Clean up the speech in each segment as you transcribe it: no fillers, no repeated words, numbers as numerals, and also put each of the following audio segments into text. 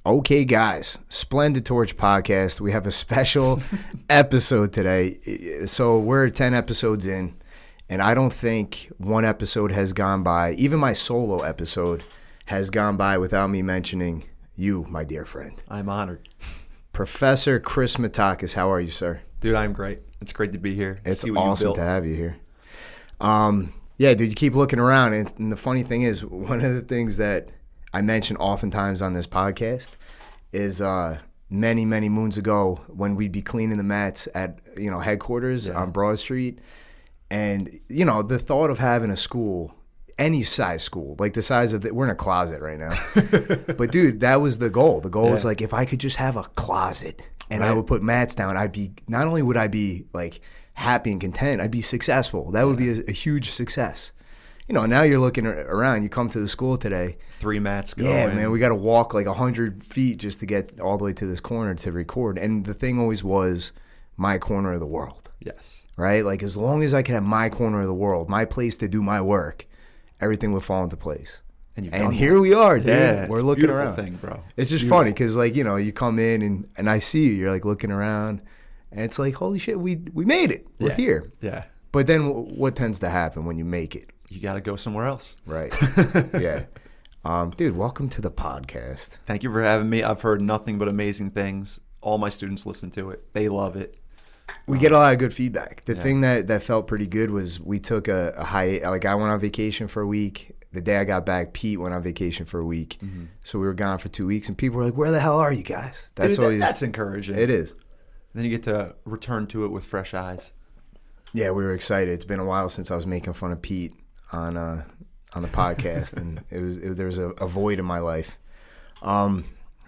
Okay, guys, Splendid Torch podcast. We have a special episode today. So we're 10 episodes in, and I don't think one episode has gone by, even my solo episode has gone by without me mentioning you, my dear friend. I'm honored. Professor Chris Matakas, how are you, sir? Dude, I'm great. It's great to be here. It's awesome to have you here. Yeah, dude, you keep looking around, and the funny thing is, one of the things that I mention oftentimes on this podcast is many, many moons ago when we'd be cleaning the mats at headquarters on Broad Street, and the thought of having a school, any size school, like the size of we're in a closet right now, but dude, that was the goal. The goal was like, if I could just have a closet and I would put mats down, I'd be, not only would I be like happy and content, I'd be successful. That would be a huge success. Now you're looking around, you come to the school today. 3 mats going. Yeah, man, we got to walk like 100 feet just to get all the way to this corner to record. And the thing always was my corner of the world. Yes. Right? Like, as long as I could have my corner of the world, my place to do my work, everything would fall into place. And here we are, dude. Yeah, we're looking around. Thing, bro. It's just funny because, like, you come in and I see you. You're, like, looking around. And it's like, holy shit, we made it. We're here. Yeah. But then what tends to happen when you make it? You got to go somewhere else. Right. Yeah. Dude, welcome to the podcast. Thank you for having me. I've heard nothing but amazing things. All my students listen to it. They love it. We get a lot of good feedback. The thing that felt pretty good was we took a high, like I went on vacation for a week. The day I got back, Pete went on vacation for a week. Mm-hmm. So we were gone for 2 weeks, and people were like, where the hell are you guys? That's encouraging. It is. Then you get to return to it with fresh eyes. Yeah, we were excited. It's been a while since I was making fun of Pete on the podcast, and there was a void in my life.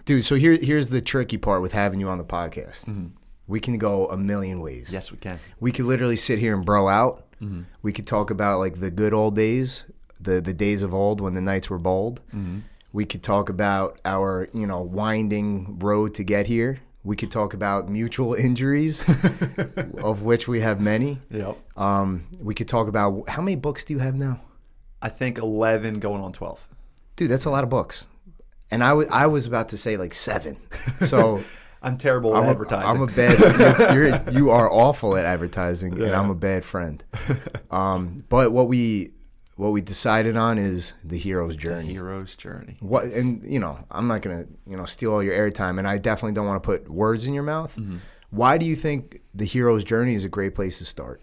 Dude, so here's the tricky part with having you on the podcast. Mm-hmm. We can go a million ways. Yes, we can. We could literally sit here and bro out. Mm-hmm. We could talk about like the good old days, the days of old when the nights were bold. Mm-hmm. We could talk about our winding road to get here. We could talk about mutual injuries, of which we have many. Yep. We could talk about, how many books do you have now? I think 11 going on 12. Dude, that's a lot of books. And I was about to say like 7. So I'm terrible at advertising. You are awful at advertising, and I'm a bad friend. But what we decided on is the hero's journey. The hero's journey. I'm not gonna steal all your airtime, and I definitely don't want to put words in your mouth. Mm-hmm. Why do you think the hero's journey is a great place to start?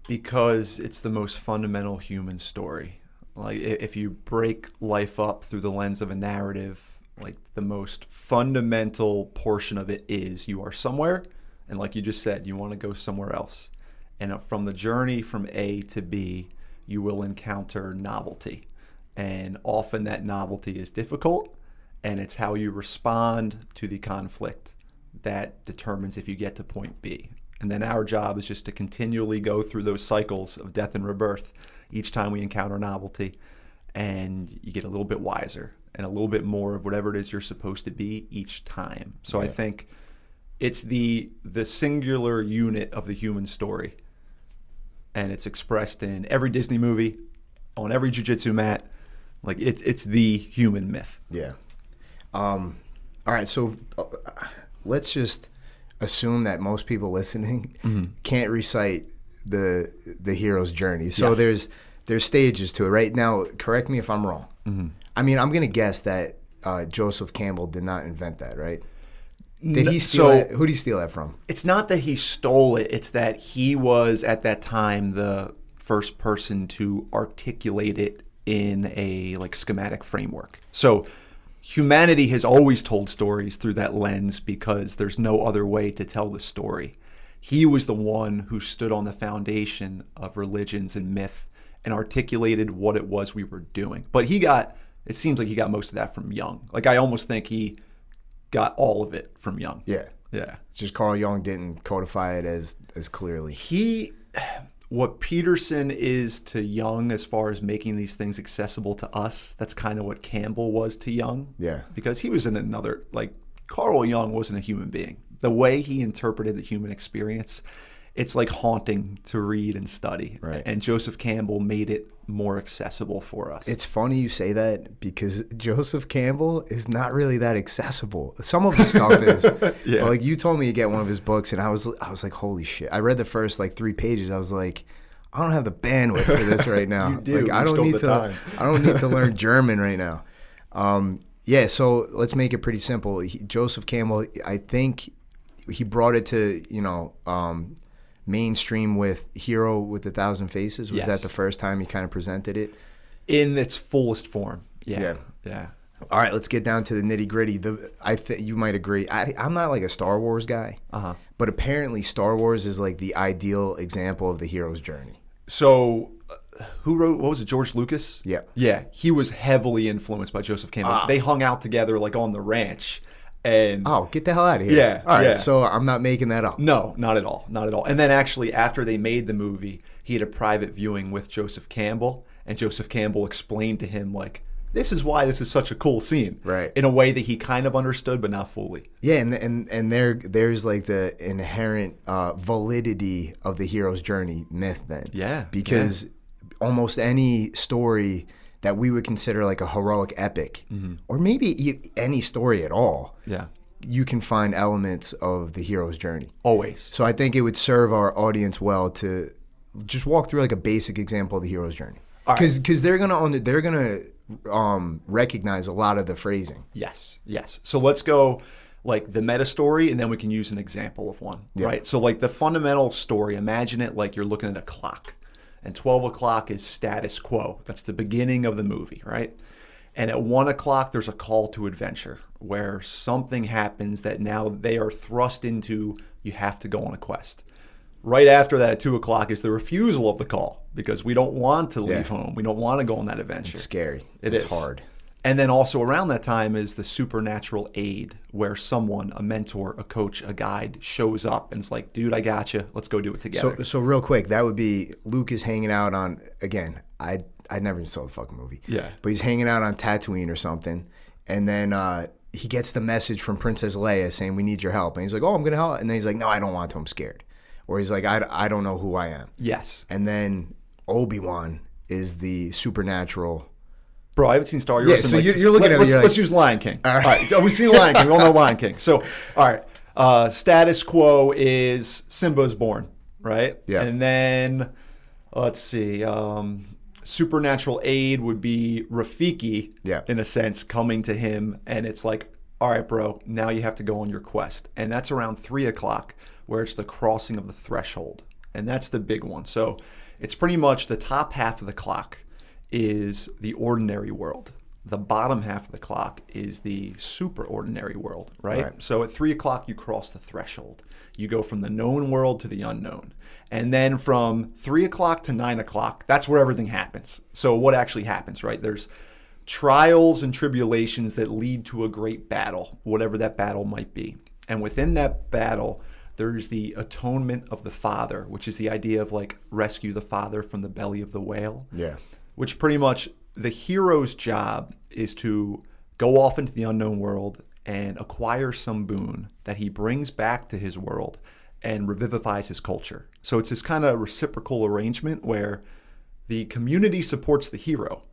Because it's the most fundamental human story. Like, if you break life up through the lens of a narrative, like, the most fundamental portion of it is you are somewhere, and like you just said, you want to go somewhere else. And from the journey from A to B, you will encounter novelty. And often that novelty is difficult, and it's how you respond to the conflict that determines if you get to point B. And then our job is just to continually go through those cycles of death and rebirth each time we encounter novelty. And you get a little bit wiser and a little bit more of whatever it is you're supposed to be each time. So I think it's the singular unit of the human story. And it's expressed in every Disney movie, on every jiu-jitsu mat. Like, it's the human myth. Yeah. All right, so let's just assume that most people listening can't recite the hero's journey. So there's stages to it. Right now, correct me if I'm wrong. Mm-hmm. I mean, I'm going to guess that Joseph Campbell did not invent that, right? Did he steal that? Who did he steal that from? It's not that he stole it. It's that he was, at that time, the first person to articulate it in a schematic framework. So humanity has always told stories through that lens because there's no other way to tell the story. He was the one who stood on the foundation of religions and myth and articulated what it was we were doing. But it seems like he got most of that from Jung. Like, I almost think he got all of it from Jung. Yeah. It's just Carl Jung didn't codify it as clearly. What Peterson is to Jung as far as making these things accessible to us, that's kind of what Campbell was to Jung. Yeah. Because he was in another, Carl Jung wasn't a human being. The way he interpreted the human experience, it's like haunting to read and study. Right. And Joseph Campbell made it more accessible for us. It's funny you say that because Joseph Campbell is not really that accessible. Some of the stuff is. Yeah. But like you told me to get one of his books and I was like, holy shit. I read the first like 3 pages. I was like, I don't have the bandwidth for this right now. You do. Like I don't need to learn German right now. Yeah, so let's make it pretty simple. Joseph Campbell, I think he brought it to, mainstream with Hero with 1,000 Faces. Was that the first time he kind of presented it? In its fullest form. Yeah. All right, let's get down to the nitty gritty. I think you might agree. I'm not like a Star Wars guy, but apparently Star Wars is like the ideal example of the hero's journey. So who wrote, what was it, George Lucas? Yeah. Yeah, he was heavily influenced by Joseph Campbell. They hung out together like on the ranch. And get the hell out of here. Yeah. All right, yeah. so I'm not making that up. No, not at all. Not at all. And then actually after they made the movie, he had a private viewing with Joseph Campbell, and Joseph Campbell explained to him like, this is why this is such a cool scene. Right. In a way that he kind of understood, but not fully. Yeah, and there's like the inherent validity of the hero's journey myth then. Yeah. Because almost any story that we would consider like a heroic epic, or maybe any story at all, you can find elements of the hero's journey. Always. So I think it would serve our audience well to just walk through like a basic example of the hero's journey. Because they're gonna recognize a lot of the phrasing. Yes. So let's go like the meta story, and then we can use an example of one, right? So like the fundamental story, imagine it like you're looking at a clock, and 12 o'clock is status quo. That's the beginning of the movie, right? And at 1 o'clock, there's a call to adventure where something happens that now they are thrust into, you have to go on a quest. Right after that, at 2 o'clock, is the refusal of the call because we don't want to leave home. We don't want to go on that adventure. It's scary. It's hard. And then also around that time is the supernatural aid where someone, a mentor, a coach, a guide shows up and it's like, dude, I got you. Let's go do it together. So real quick, that would be Luke is hanging out on, again, I never even saw the fucking movie. Yeah. But he's hanging out on Tatooine or something. And then he gets the message from Princess Leia saying, we need your help. And he's like, oh, I'm going to help. And then he's like, no, I don't want to. I'm scared. Or he's like, I don't know who I am. Yes. And then Obi-Wan is the supernatural. Bro, I haven't seen Star Wars. Yeah, so you're looking at it. Let's use Lion King. All right. We've seen Lion King. We all know Lion King. So, all right. Status quo is Simba's born, right? Yeah. And then, let's see. Supernatural aid would be Rafiki, in a sense, coming to him. And it's like, all right, bro, now you have to go on your quest. And that's around 3 o'clock where it's the crossing of the threshold. And that's the big one. So it's pretty much the top half of the clock is the ordinary world. The bottom half of the clock is the super ordinary world, right? So at 3 o'clock, you cross the threshold. You go from the known world to the unknown. And then from 3 o'clock to 9 o'clock, that's where everything happens. So what actually happens, right? There's trials and tribulations that lead to a great battle, whatever that battle might be. And within that battle, there's the atonement of the father, which is the idea of like rescue the father from the belly of the whale. Yeah. Which pretty much the hero's job is to go off into the unknown world and acquire some boon that he brings back to his world and revivifies his culture. So it's this kind of reciprocal arrangement where the community supports the hero,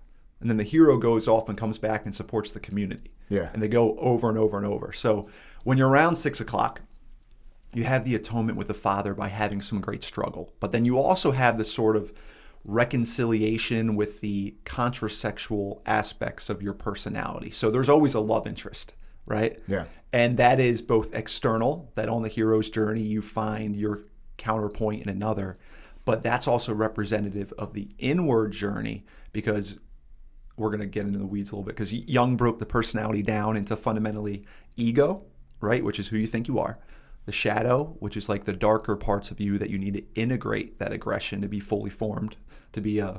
and then the hero goes off and comes back and supports the community. Yeah. And they go over and over and over. So when you're around 6 o'clock, you have the atonement with the father by having some great struggle. But then you also have this sort of reconciliation with the contrasexual aspects of your personality. So there's always a love interest, right? Yeah. And that is both external, that on the hero's journey you find your counterpoint in another, but that's also representative of the inward journey because we're going to get into the weeds a little bit because Jung broke the personality down into fundamentally ego, right, which is who you think you are. The shadow, which is like the darker parts of you that you need to integrate that aggression to be fully formed, to be an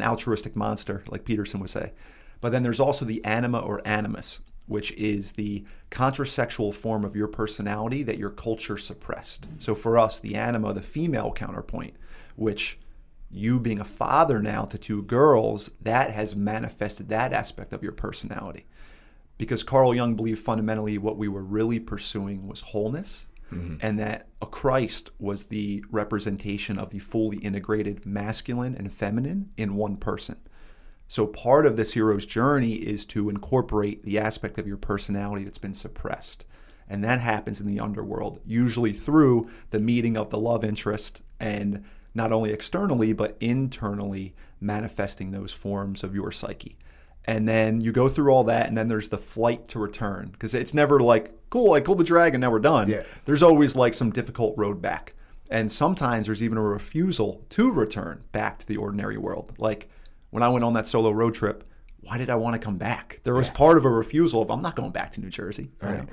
altruistic monster, like Peterson would say. But then there's also the anima or animus, which is the contrasexual form of your personality that your culture suppressed. So for us, the anima, the female counterpoint, which you being a father now to 2 girls, that has manifested that aspect of your personality. Because Carl Jung believed fundamentally what we were really pursuing was wholeness and that a Christ was the representation of the fully integrated masculine and feminine in one person. So part of this hero's journey is to incorporate the aspect of your personality that's been suppressed. And that happens in the underworld, usually through the meeting of the love interest and not only externally, but internally manifesting those forms of your psyche. And then you go through all that, and then there's the flight to return. Because it's never like, cool, I killed the dragon, now we're done. Yeah. There's always like some difficult road back. And sometimes there's even a refusal to return back to the ordinary world. Like when I went on that solo road trip, why did I want to come back? There was part of a refusal of, I'm not going back to New Jersey. Right.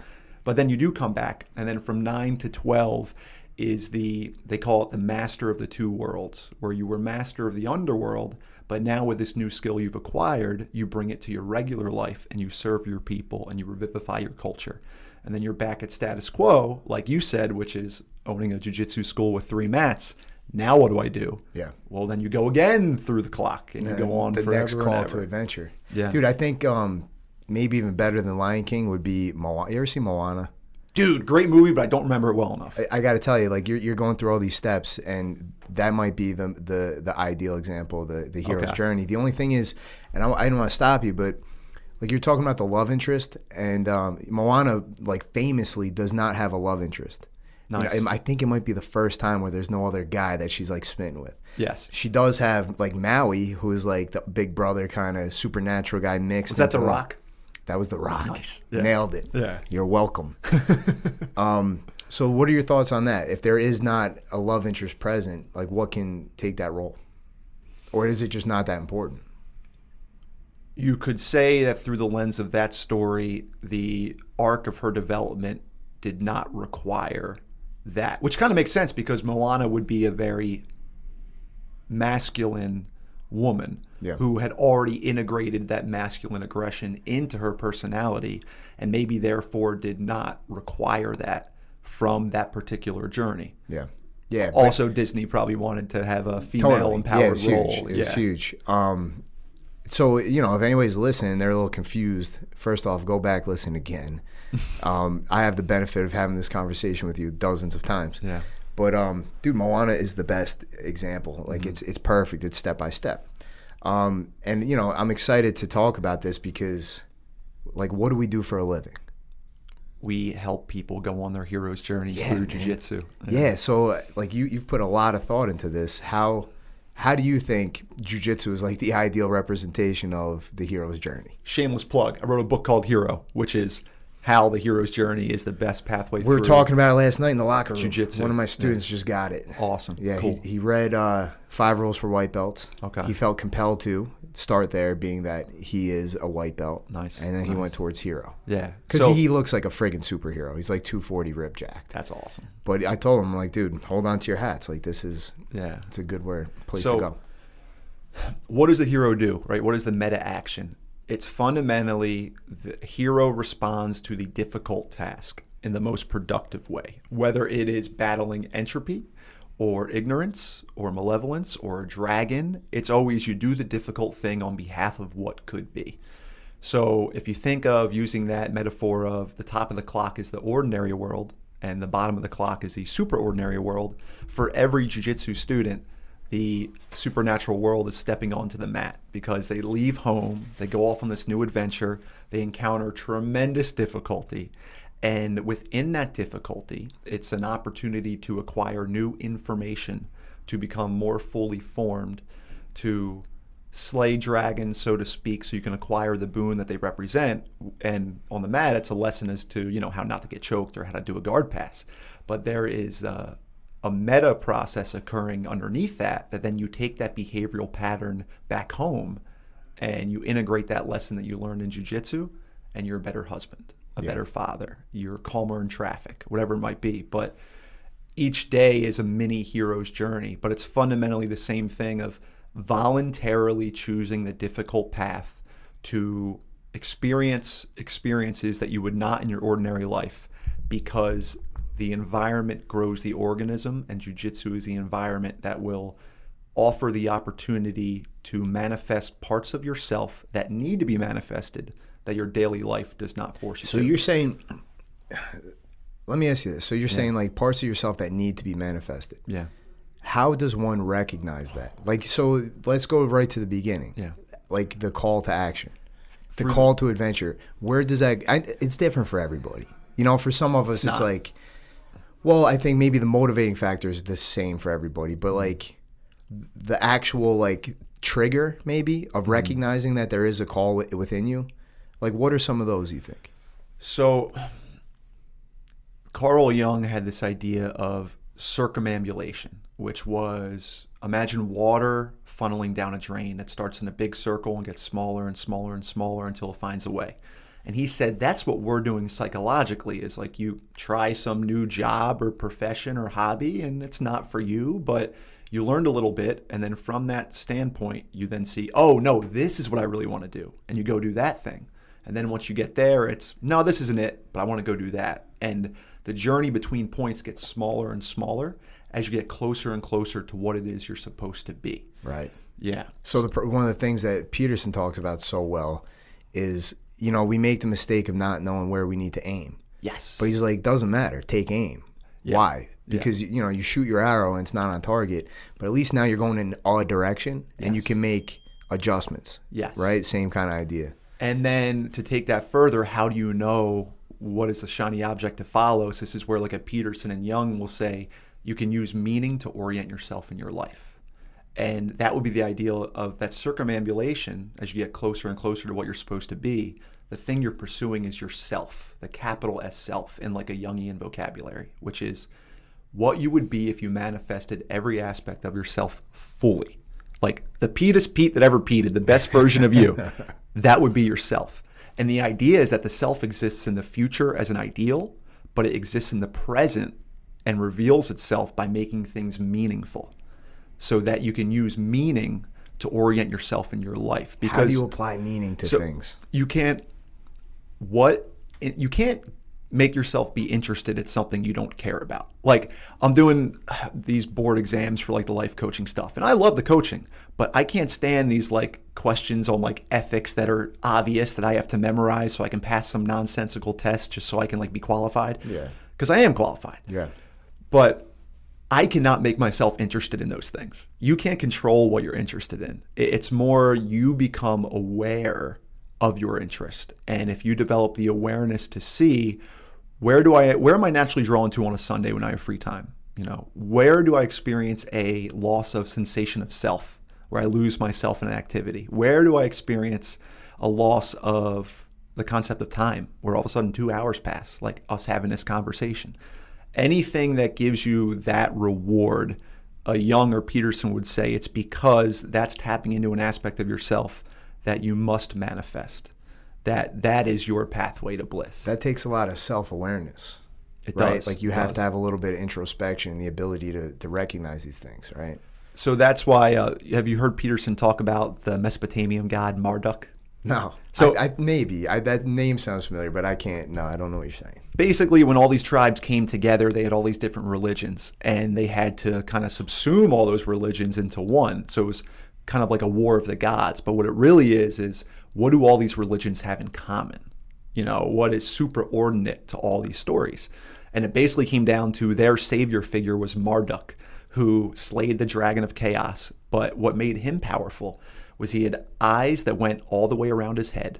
But then you do come back, and then from 9 to 12 is they call it the master of the two worlds, where you were master of the underworld, but now with this new skill you've acquired, you bring it to your regular life and you serve your people and you revivify your culture. And then you're back at status quo, like you said, which is owning a jiu-jitsu school with 3 mats. Now what do I do? Yeah. Well, then you go again through the clock and you go on the forever next and call ever. to adventure. Yeah. Dude, I think maybe even better than Lion King would be Moana. You ever see Moana? Dude, great movie, but I don't remember it well enough. I got to tell you, like you're going through all these steps, and that might be the ideal example, the hero's journey. The only thing is, and I don't want to stop you, but like you're talking about the love interest, and Moana like famously does not have a love interest. Nice. You know, I think it might be the first time where there's no other guy that she's like smitten with. Yes. She does have like Maui, who is like the big brother kind of supernatural guy mixed. Was that The into Rock? That was The Rock. Nice. Yeah. Nailed it. Yeah. You're welcome. So what are your thoughts on that? If there is not a love interest present, like what can take that role? Or is it just not that important? You could say that through the lens of that story, the arc of her development did not require that, which kind of makes sense because Moana would be a very masculine woman who had already integrated that masculine aggression into her personality and maybe therefore did not require that from that particular journey. Yeah. Yeah. Also, Disney probably wanted to have a female empowered role. It was huge. So, you know, if anybody's listening, they're a little confused. First off, go back, listen again. I have the benefit of having this conversation with you dozens of times. Yeah. But, dude, Moana is the best example. Like, it's perfect. It's step by step. And, you know, I'm excited to talk about this because, like, what do we do for a living? We help people go on their hero's journeys through jiu-jitsu. Yeah, so, like, you've put a lot of thought into this. How do you think jiu-jitsu is, like, the ideal representation of the hero's journey? Shameless plug. I wrote a book called Hero, which is how the hero's journey is the best pathway through. We were talking about it last night in the locker room. Jiu-jitsu. One of my students just got it. Awesome. Yeah, cool. he read 5 Rules for White Belts. Okay. He felt compelled to start there, being that he is a white belt. Nice. And then he went towards hero. Yeah. Because he looks like a friggin' superhero. He's like 240 rib jacked. That's awesome. But I told him, like, dude, hold on to your hats. Like, this is, it's a good place to go. What does the hero do, right? What is the meta action? It's fundamentally the hero responds to the difficult task in the most productive way, whether it is battling entropy or ignorance or malevolence or a dragon. It's always you do the difficult thing on behalf of what could be. So if you think of using that metaphor of the top of the clock is the ordinary world and the bottom of the clock is the superordinary world, for every jiu-jitsu student, the supernatural world is stepping onto the mat because they leave home, they go off on this new adventure, they encounter tremendous difficulty, and within that difficulty, it's an opportunity to acquire new information, to become more fully formed, to slay dragons, so to speak, so you can acquire the boon that they represent. And on the mat, it's a lesson as to, you know, how not to get choked or how to do a guard pass. But there is a meta process occurring underneath that then you take that behavioral pattern back home and you integrate that lesson that you learned in jiu-jitsu, and you're a better husband, a better father, you're calmer in traffic, whatever it might be. But each day is a mini hero's journey, but it's fundamentally the same thing of voluntarily choosing the difficult path to experience experiences that you would not in your ordinary life, because the environment grows the organism, and jiu-jitsu is the environment that will offer the opportunity to manifest parts of yourself that need to be manifested that your daily life does not force you to. So you're saying, let me ask you this. So you're saying like parts of yourself that need to be manifested. Yeah. How does one recognize that? Like, so let's go right to the beginning. Yeah. Like the call to action, the call to adventure. Where does that, it's different for everybody. You know, for some of us, it's like, well, I think maybe the motivating factor is the same for everybody, but like the actual like trigger maybe of recognizing that there is a call within you, like what are some of those you think? So Carl Jung had this idea of circumambulation, which was, imagine water funneling down a drain that starts in a big circle and gets smaller and smaller and smaller until it finds a way. And he said that's what we're doing psychologically, is like you try some new job or profession or hobby and it's not for you, but you learned a little bit, and then from that standpoint, you then see, oh no, this is what I really want to do. And you go do that thing. And then once you get there, it's, no, this isn't it, but I want to go do that. And the journey between points gets smaller and smaller as you get closer and closer to what it is you're supposed to be. Right. Yeah. So one of the things that Peterson talks about so well is, you know, we make the mistake of not knowing where we need to aim. Yes. But he's like, doesn't matter. Take aim. Yeah. Why? Because, you know, you shoot your arrow and it's not on target, but at least now you're going in a direction and you can make adjustments. Yes. Right? Same kind of idea. And then to take that further, how do you know what is the shiny object to follow? So this is where, like, a Peterson and Jung will say, you can use meaning to orient yourself in your life. And that would be the ideal of that circumambulation. As you get closer and closer to what you're supposed to be, the thing you're pursuing is yourself, the capital S self in like a Jungian vocabulary, which is what you would be if you manifested every aspect of yourself fully. Like the Petest Pete that ever peated, the best version of you, that would be yourself. And the idea is that the self exists in the future as an ideal, but it exists in the present and reveals itself by making things meaningful, so that you can use meaning to orient yourself in your life. Because how do you apply meaning to things? You can't make yourself be interested in something you don't care about. Like, I'm doing these board exams for like the life coaching stuff, and I love the coaching, but I can't stand these like questions on like ethics that are obvious that I have to memorize so I can pass some nonsensical test just so I can like be qualified. Yeah. Because I am qualified. Yeah. But I cannot make myself interested in those things. You can't control what you're interested in. It's more you become aware of your interest. And if you develop the awareness to see where am I naturally drawn to on a Sunday when I have free time? You know, where do I experience a loss of sensation of self, where I lose myself in an activity? Where do I experience a loss of the concept of time, where all of a sudden 2 hours pass, like us having this conversation? Anything that gives you that reward, a Jung or Peterson would say it's because that's tapping into an aspect of yourself that you must manifest. That is your pathway to bliss. That takes a lot of self-awareness. It right? does. Like you have to have a little bit of introspection and the ability to recognize these things, right? So that's why, have you heard Peterson talk about the Mesopotamian god Marduk? No. So maybe. That name sounds familiar, but I can't. No, I don't know what you're saying. Basically, when all these tribes came together, they had all these different religions, and they had to kind of subsume all those religions into one. So it was kind of like a war of the gods. But what it really is what do all these religions have in common? You know, what is superordinate to all these stories? And it basically came down to their savior figure was Marduk, who slayed the dragon of chaos. But what made him powerful was he had eyes that went all the way around his head,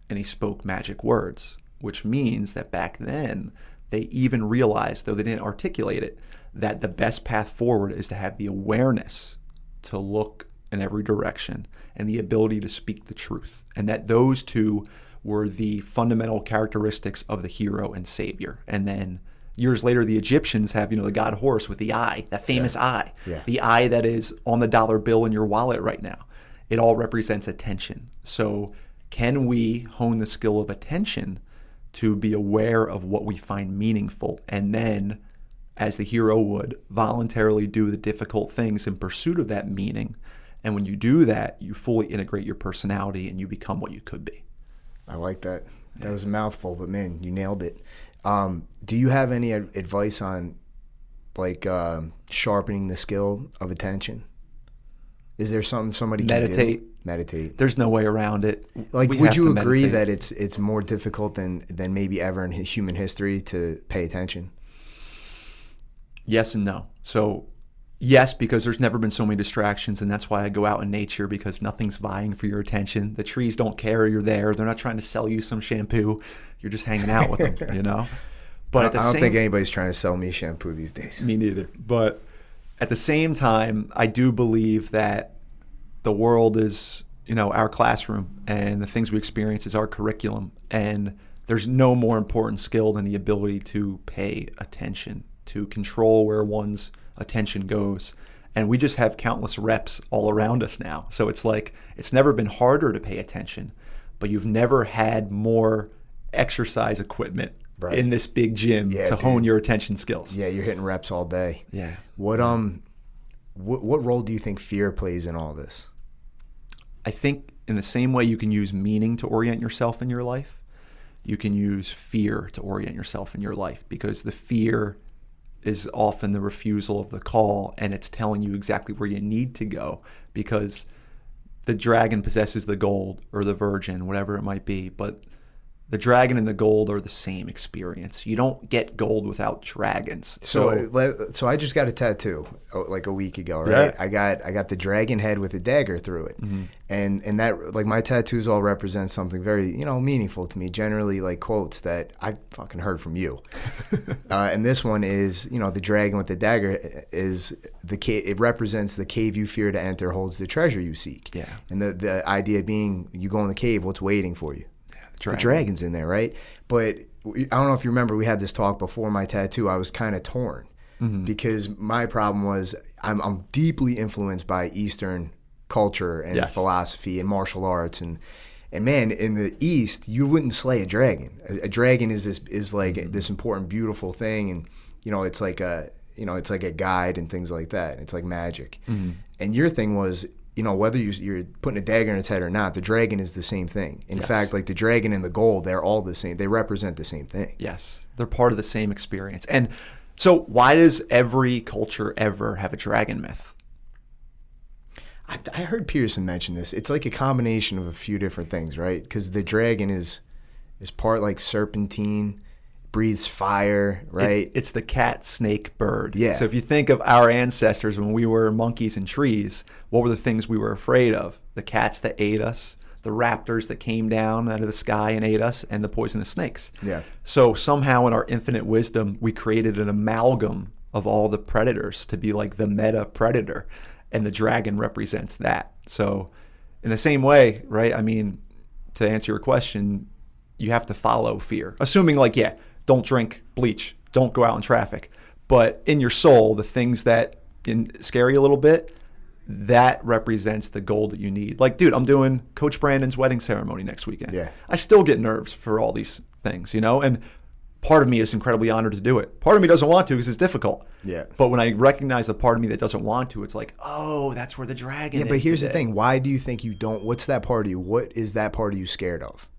and he spoke magic words, which means that back then they even realized, though they didn't articulate it, that the best path forward is to have the awareness to look in every direction and the ability to speak the truth, and that those two were the fundamental characteristics of the hero and savior. And then years later, the Egyptians have, the god Horus with the eye, that famous eye, the eye that is on the dollar bill in your wallet right now. It all represents attention. So can we hone the skill of attention to be aware of what we find meaningful, and then, as the hero would, voluntarily do the difficult things in pursuit of that meaning? And when you do that, you fully integrate your personality and you become what you could be. I like that. That was a mouthful, but man, you nailed it. Do you have any advice on like sharpening the skill of attention? Is there something somebody can do? Meditate. There's no way around it. Like, We would have you to agree meditate. that it's more difficult than maybe ever in human history to pay attention? Yes and no. So yes, because there's never been so many distractions, and that's why I go out in nature, because nothing's vying for your attention. The trees don't care you're there. They're not trying to sell you some shampoo. You're just hanging out with them, you know? But at the I don't same think anybody's trying to sell me shampoo these days. Me neither. But at the same time, I do believe that the world is, our classroom, and the things we experience is our curriculum. And there's no more important skill than the ability to pay attention, to control where one's attention goes. And we just have countless reps all around us now. So it's like, it's never been harder to pay attention, but you've never had more exercise equipment in this big gym to hone your attention skills. Yeah, you're hitting reps all day. Yeah. What role do you think fear plays in all this? I think in the same way you can use meaning to orient yourself in your life, you can use fear to orient yourself in your life, because the fear is often the refusal of the call, and it's telling you exactly where you need to go, because the dragon possesses the gold, or the virgin, whatever it might be, but the dragon and the gold are the same experience. You don't get gold without dragons. So I just got a tattoo like a week ago, right? Yeah. I got the dragon head with a dagger through it, and that, like, my tattoos all represent something very meaningful to me. Generally, like quotes that I fucking heard from you. And this one is the dragon with the dagger is it represents the cave you fear to enter holds the treasure you seek. Yeah. And the idea being, you go in the cave, what's waiting for you? The dragon's in there, right? But I don't know if you remember, we had this talk before my tattoo. I was kind of torn because my problem was I'm deeply influenced by Eastern culture and philosophy and martial arts, and man, in the East, you wouldn't slay a dragon. A dragon is like this important, beautiful thing, and it's like a guide and things like that. It's like magic. And your thing was, whether you're putting a dagger in its head or not, the dragon is the same thing. In fact, like the dragon and the gold, they're all the same. They represent the same thing. Yes, they're part of the same experience. And so why does every culture ever have a dragon myth? I heard Pearson mention this. It's like a combination of a few different things, right? Because the dragon is part like serpentine, breathes fire, right? It's the cat, snake, bird. Yeah. So if you think of our ancestors when we were monkeys in trees, what were the things we were afraid of? The cats that ate us, the raptors that came down out of the sky and ate us, and the poisonous snakes. Yeah. So somehow in our infinite wisdom, we created an amalgam of all the predators to be like the meta predator, and the dragon represents that. So in the same way, right? I mean, to answer your question, you have to follow fear. Assuming don't drink bleach, don't go out in traffic. But in your soul, the things that scare you a little bit, that represents the goal that you need. Like, dude, I'm doing Coach Brandon's wedding ceremony next weekend. Yeah. I still get nerves for all these things, and part of me is incredibly honored to do it. Part of me doesn't want to because it's difficult. Yeah. But when I recognize the part of me that doesn't want to, it's like, oh, that's where the dragon is. Yeah, but here's today. the thing. Why do you think you don't? What's that part of you? What is that part of you scared of?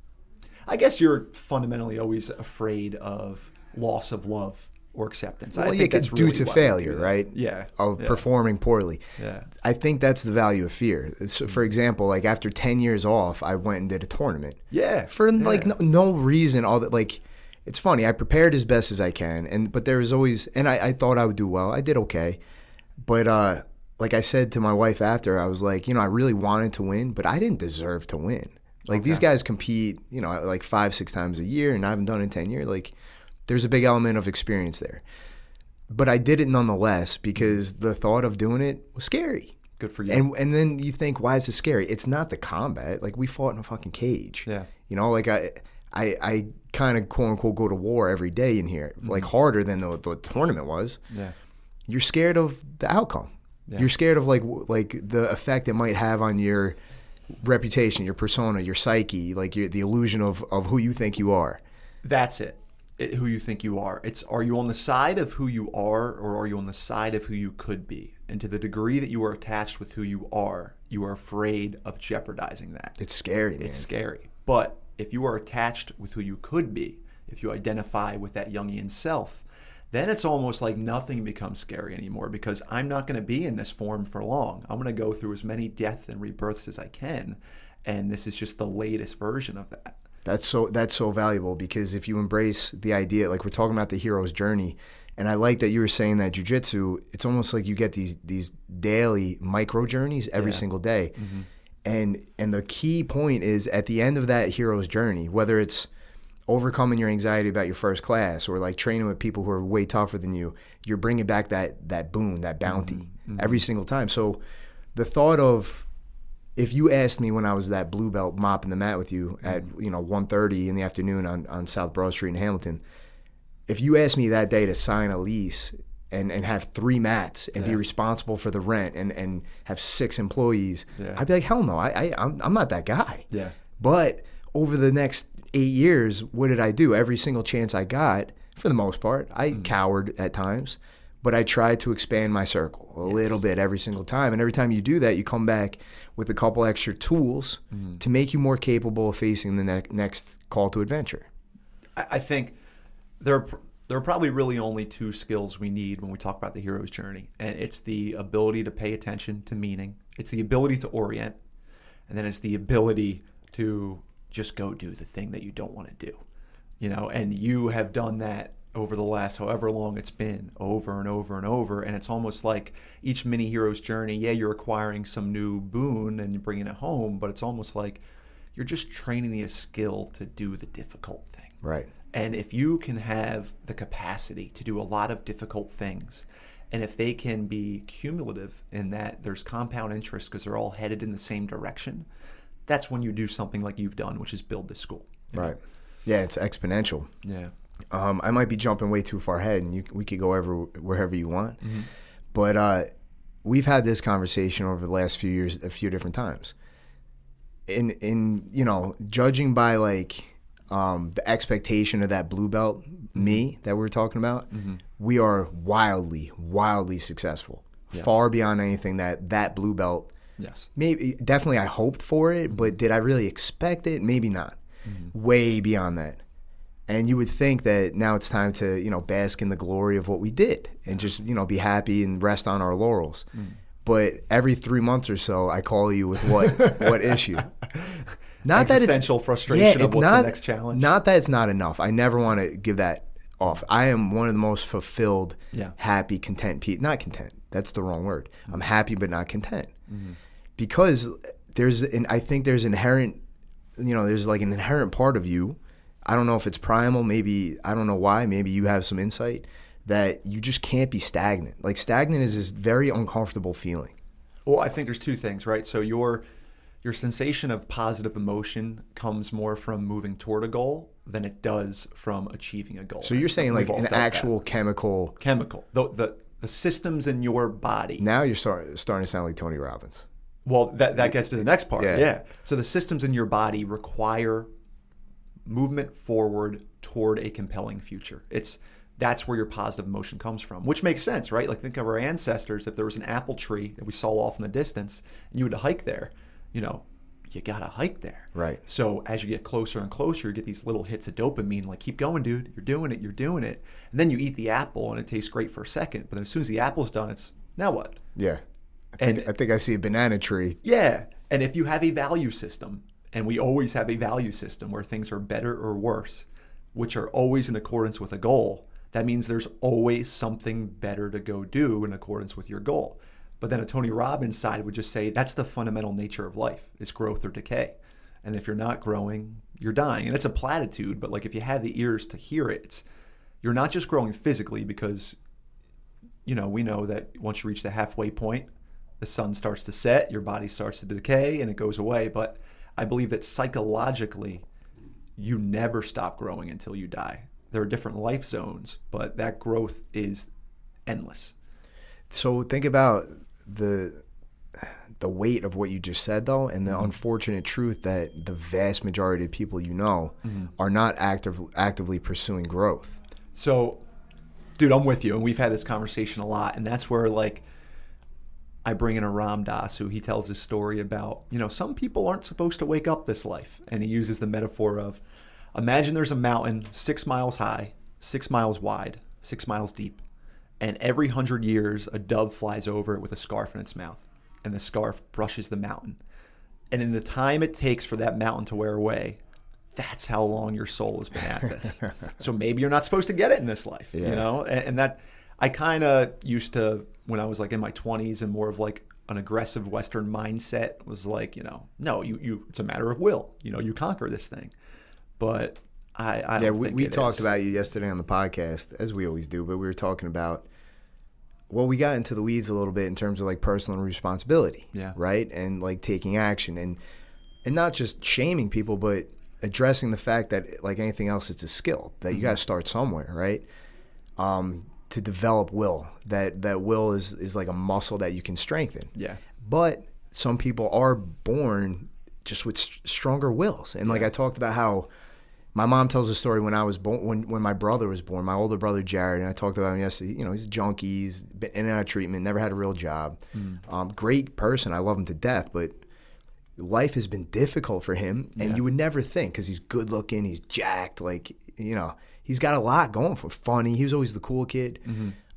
I guess you're fundamentally always afraid of loss of love or acceptance. Well, I think that's due really to why failure, we do that. right? Yeah. Of performing poorly. Yeah. I think that's the value of fear. So, for example, like after 10 years off, I went and did a tournament. Yeah. For like no reason. All that, like, it's funny. I prepared as best as I can, but there was always, and I thought I would do well. I did okay, but like I said to my wife after, I was like, I really wanted to win, but I didn't deserve to win. Like, these guys compete, like 5-6 times a year, and I haven't done it in 10 years. Like, there's a big element of experience there. But I did it nonetheless because the thought of doing it was scary. Good for you. And then you think, why is it scary? It's not the combat. Like, we fought in a fucking cage. Yeah. Like I kind of quote unquote go to war every day in here, like harder than the tournament was. Yeah. You're scared of the outcome. Yeah. You're scared of like the effect it might have on your reputation, your persona, your psyche, like the illusion of who you think you are. That's it. Who you think you are. Are you on the side of who you are, or are you on the side of who you could be? And to the degree that you are attached with who you are afraid of jeopardizing that. It's scary, man. It's scary. But if you are attached with who you could be, if you identify with that Jungian self, then it's almost like nothing becomes scary anymore, because I'm not going to be in this form for long. I'm going to go through as many deaths and rebirths as I can, and this is just the latest version of that. That's so valuable, because if you embrace the idea, like we're talking about the hero's journey, and I like that you were saying that jiu-jitsu, it's almost like you get these daily micro journeys every single day. And the key point is, at the end of that hero's journey, whether it's overcoming your anxiety about your first class or like training with people who are way tougher than you, you're bringing back that boon, that bounty every single time. So the thought of, if you asked me when I was that blue belt mopping the mat with you at 1:30 in the afternoon on South Broad Street in Hamilton, if you asked me that day to sign a lease and have 3 mats and be responsible for the rent and have 6 employees, I'd be like, hell no, I'm not that guy. Yeah. But over the next 8 years, what did I do? Every single chance I got, for the most part, I cowered at times, but I tried to expand my circle a little bit every single time. And every time you do that, you come back with a couple extra tools to make you more capable of facing the next call to adventure. I think there are probably really only 2 skills we need when we talk about the hero's journey, and it's the ability to pay attention to meaning, it's the ability to orient, and then it's the ability to just go do the thing that you don't want to do, and you have done that over the last however long it's been, over and over and over. And it's almost like each mini hero's journey, you're acquiring some new boon and you're bringing it home, but it's almost like you're just training the skill to do the difficult thing. Right. And if you can have the capacity to do a lot of difficult things, and if they can be cumulative in that there's compound interest because they're all headed in the same direction, that's when you do something like you've done, which is build this school. Right. Yeah, it's exponential. Yeah. I might be jumping way too far ahead, and we could go wherever you want. But we've had this conversation over the last few years a few different times. In judging by like the expectation of that blue belt me that we were talking about, we are wildly successful, far beyond anything that blue belt. Yes. Maybe definitely I hoped for it, but did I really expect it? Maybe not. Way beyond that. And you would think that now it's time to, bask in the glory of what we did and just, be happy and rest on our laurels. But every 3 months or so, I call you with what issue? Not existential frustration of what's the next challenge. Not that it's not enough. I never want to give that off. I am one of the most fulfilled, happy, content people. Not content. That's the wrong word. I'm happy but not content. Because I think there's inherent, there's like an inherent part of you. I don't know if it's primal. Maybe, I don't know why. Maybe you have some insight that you just can't be stagnant. Like stagnant is this very uncomfortable feeling. Well, I think there's 2 things, right? So your sensation of positive emotion comes more from moving toward a goal than it does from achieving a goal. So you're saying like an actual chemical. The systems in your body. Now you're starting to sound like Tony Robbins. Well, that gets to the next part. Yeah. So the systems in your body require movement forward toward a compelling future. That's where your positive emotion comes from, which makes sense, right? Like think of our ancestors. If there was an apple tree that we saw off in the distance and you had to hike there, you got to hike there. Right. So as you get closer and closer, you get these little hits of dopamine, like keep going, dude. You're doing it. And then you eat the apple and it tastes great for a second. But then as soon as the apple's done, it's now what? Yeah. I think I see a banana tree. Yeah. And if you have a value system, and we always have a value system where things are better or worse, which are always in accordance with a goal, that means there's always something better to go do in accordance with your goal. But then a Tony Robbins side would just say that's the fundamental nature of life, is growth or decay. And if you're not growing, you're dying. And it's a platitude, but like if you have the ears to hear it, you're not just growing physically because, we know that once you reach the halfway point, the sun starts to set, your body starts to decay, and it goes away. But I believe that psychologically, you never stop growing until you die. There are different life zones, but that growth is endless. So think about the weight of what you just said, though, and the unfortunate truth that the vast majority of people are not actively pursuing growth. So, dude, I'm with you, and we've had this conversation a lot, and that's where, like, I bring in a Ram Dass, who he tells his story about, some people aren't supposed to wake up this life, and he uses the metaphor of, imagine there's a mountain 6 miles high, 6 miles wide, 6 miles deep. And every 100 years, a dove flies over it with a scarf in its mouth. And the scarf brushes the mountain. And in the time it takes for that mountain to wear away, that's how long your soul has been at this. So maybe you're not supposed to get it in this life, you know? And that, I kind of used to, when I was like in my 20s and more of like an aggressive Western mindset, was like, you know, no, you it's a matter of will. You know, you conquer this thing. But I don't think we it talked is. about you yesterday on the podcast, as we always do, but we were talking about, well, we got into the weeds a little bit in terms of like personal responsibility, right? And like taking action and not just shaming people, but addressing the fact that like anything else, it's a skill that you got to start somewhere, right? To develop will, that will is like a muscle that you can strengthen. Yeah. But some people are born just with stronger wills. And like I talked about how my mom tells a story when I was born, when my brother was born, my older brother Jared, and I talked about him yesterday. You know, he's a junkie, he's been in and out of treatment, never had a real job. Great person, I love him to death, but life has been difficult for him, and you would never think, because he's good looking, he's jacked, like, you know, he's got a lot going for funny. He was always the cool kid,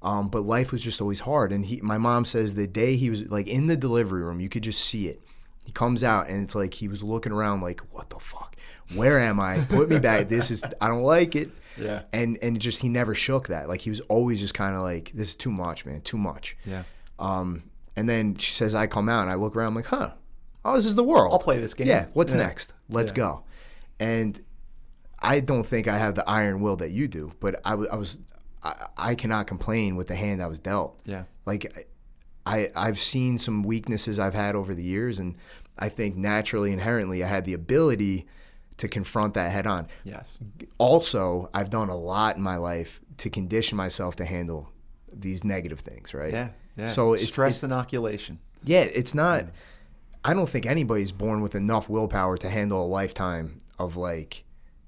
but life was just always hard. And my mom says the day he was like in the delivery room, you could just see it. He comes out and it's like he was looking around like, what the fuck? Where am I? Put me back. I don't like it. Yeah. And just he never shook that. Like he was always just kind of like, this is too much, man, too much. Yeah. And then she says, I come out and I look around, I'm like, huh? Oh, this is the world. I'll play this game. Yeah. What's next? Let's go. And I don't think I have the iron will that you do, but I cannot complain with the hand I was dealt. Yeah. Like I've seen some weaknesses I've had over the years, and I think naturally, inherently, I had the ability to confront that head on. Yes. Also, I've done a lot in my life to condition myself to handle these negative things, right? Yeah. Yeah. So stress inoculation. Yeah, it's not. I don't think anybody's born with enough willpower to handle a lifetime of like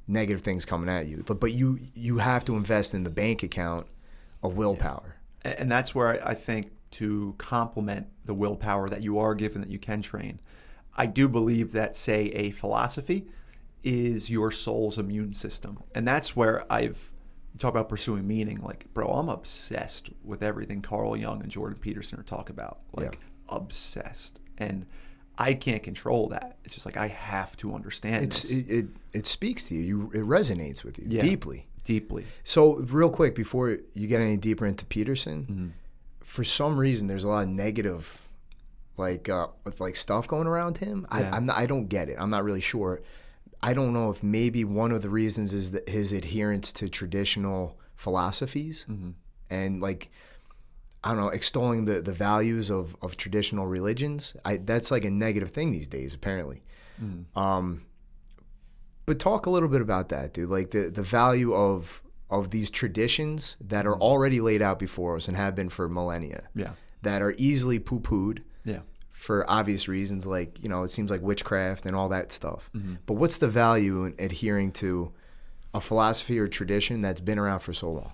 negative things coming at you. But you have to invest in the bank account of willpower. Yeah. And that's where I think, to complement the willpower that you are given, that you can train, I do believe that, say, a philosophy is your soul's immune system. And that's where you talk about pursuing meaning. Like, bro, I'm obsessed with everything Carl Jung and Jordan Peterson are talking about. Like, obsessed. And I can't control that. It's just like, I have to understand this. It speaks to you. It resonates with you deeply. Deeply. So real quick, before you get any deeper into Peterson, for some reason there's a lot of negative with like stuff going around him. I don't get it. I'm not really sure. I don't know if maybe one of the reasons is that his adherence to traditional philosophies and like, I don't know, extolling the values of traditional religions. That's like a negative thing these days, apparently. But talk a little bit about that, dude. Like the value of these traditions that are already laid out before us and have been for millennia. Yeah. That are easily poo-pooed. Yeah. For obvious reasons, like, you know, it seems like witchcraft and all that stuff. But what's the value in adhering to a philosophy or tradition that's been around for so long?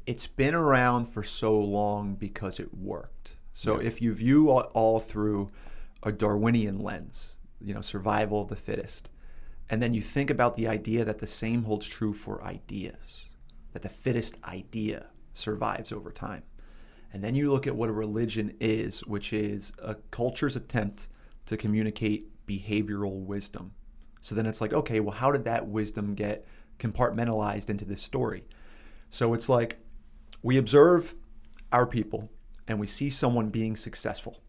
It's been around for so long because it worked. So if you view all through a Darwinian lens, you know, survival of the fittest, and then you think about the idea that the same holds true for ideas, that the fittest idea survives over time. And then you look at what a religion is, which is a culture's attempt to communicate behavioral wisdom. So then it's like, okay, well, how did that wisdom get compartmentalized into this story? So it's like, we observe our people and we see someone being successful,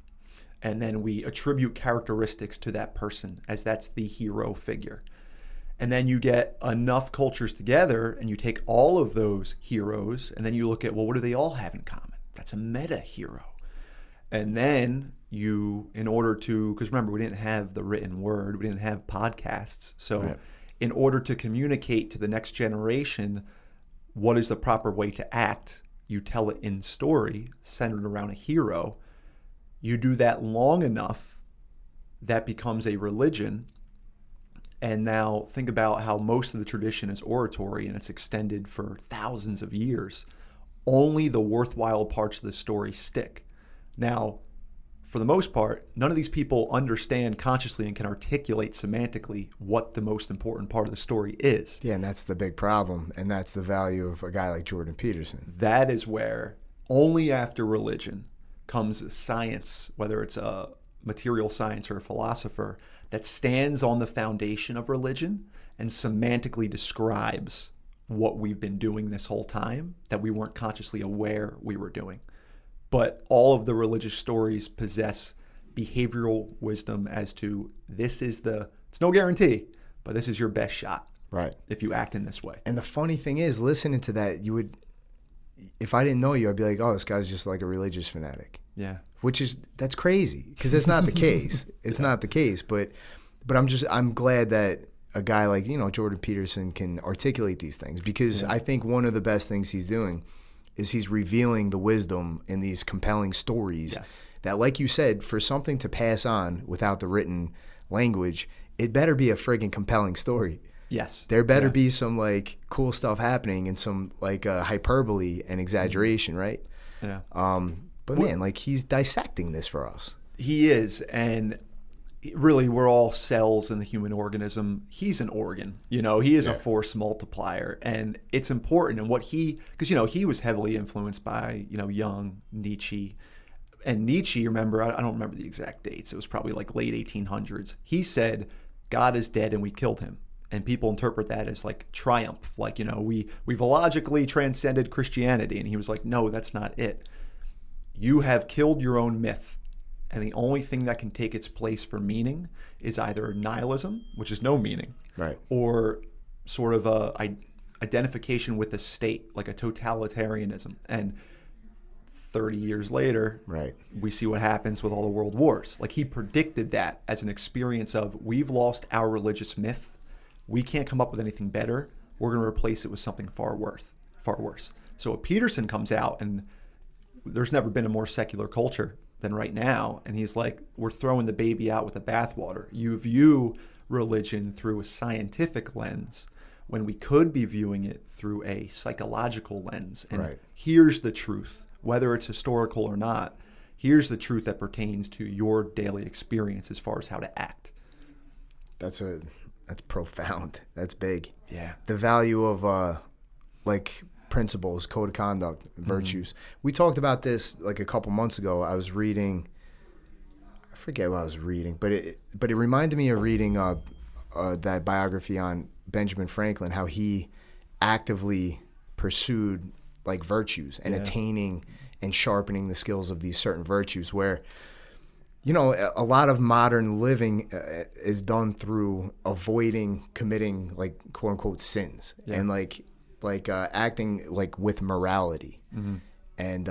and then we attribute characteristics to that person as that's the hero figure. And then you get enough cultures together and you take all of those heroes and then you look at, well, what do they all have in common? That's a meta hero. And then you, in order to, because remember, we didn't have the written word, we didn't have podcasts. So in order to communicate to the next generation what is the proper way to act, you tell it in story centered around a hero. You do that long enough, that becomes a religion. And now think about how most of the tradition is oratory and it's extended for thousands of years. Only the worthwhile parts of the story stick. Now, for the most part, none of these people understand consciously and can articulate semantically what the most important part of the story is. Yeah, and that's the big problem, and that's the value of a guy like Jordan Peterson. That is where only after religion comes science, whether it's a material science or a philosopher, that stands on the foundation of religion and semantically describes what we've been doing this whole time that we weren't consciously aware we were doing. But all of the religious stories possess behavioral wisdom as to it's no guarantee, but this is your best shot. Right. If you act in this way. And the funny thing is, listening to that, if I didn't know you, I'd be like, oh, this guy's just like a religious fanatic. Yeah. That's crazy, because that's not the case. It's not the case. But I'm glad that a guy like, Jordan Peterson can articulate these things, because I think one of the best things he's doing is he's revealing the wisdom in these compelling stories that, like you said, for something to pass on without the written language, it better be a friggin' compelling story. Yes. There better be some like cool stuff happening and some like hyperbole and exaggeration, right? Yeah. But man, like, he's dissecting this for us. He is, and really, we're all cells in the human organism. He's an organ, he is a force multiplier, and it's important. And because he was heavily influenced by Jung, Nietzsche, and Nietzsche. Remember, I don't remember the exact dates. It was probably like late 1800s. He said, "God is dead, and we killed him." And people interpret that as like triumph, like we've logically transcended Christianity. And he was like, "No, that's not it. You have killed your own myth. And the only thing that can take its place for meaning is either nihilism, which is no meaning, right, or sort of identification with the state, like a totalitarianism." And 30 years later, right, we see what happens with all the world wars. Like, he predicted that as an experience of, we've lost our religious myth. We can't come up with anything better. We're going to replace it with something far worse. So Peterson comes out, and there's never been a more secular culture than right now. And he's like, we're throwing the baby out with the bathwater. You view religion through a scientific lens when we could be viewing it through a psychological lens. And here's the truth, whether it's historical or not. Here's the truth that pertains to your daily experience as far as how to act. That's profound. That's big. Yeah. The value of like principles, code of conduct, virtues. We talked about this like a couple months ago. I was reading, I forget what I was reading, but it reminded me of reading that biography on Benjamin Franklin, how he actively pursued like virtues and attaining and sharpening the skills of these certain virtues, where a lot of modern living is done through avoiding committing like quote unquote sins and like acting like with morality and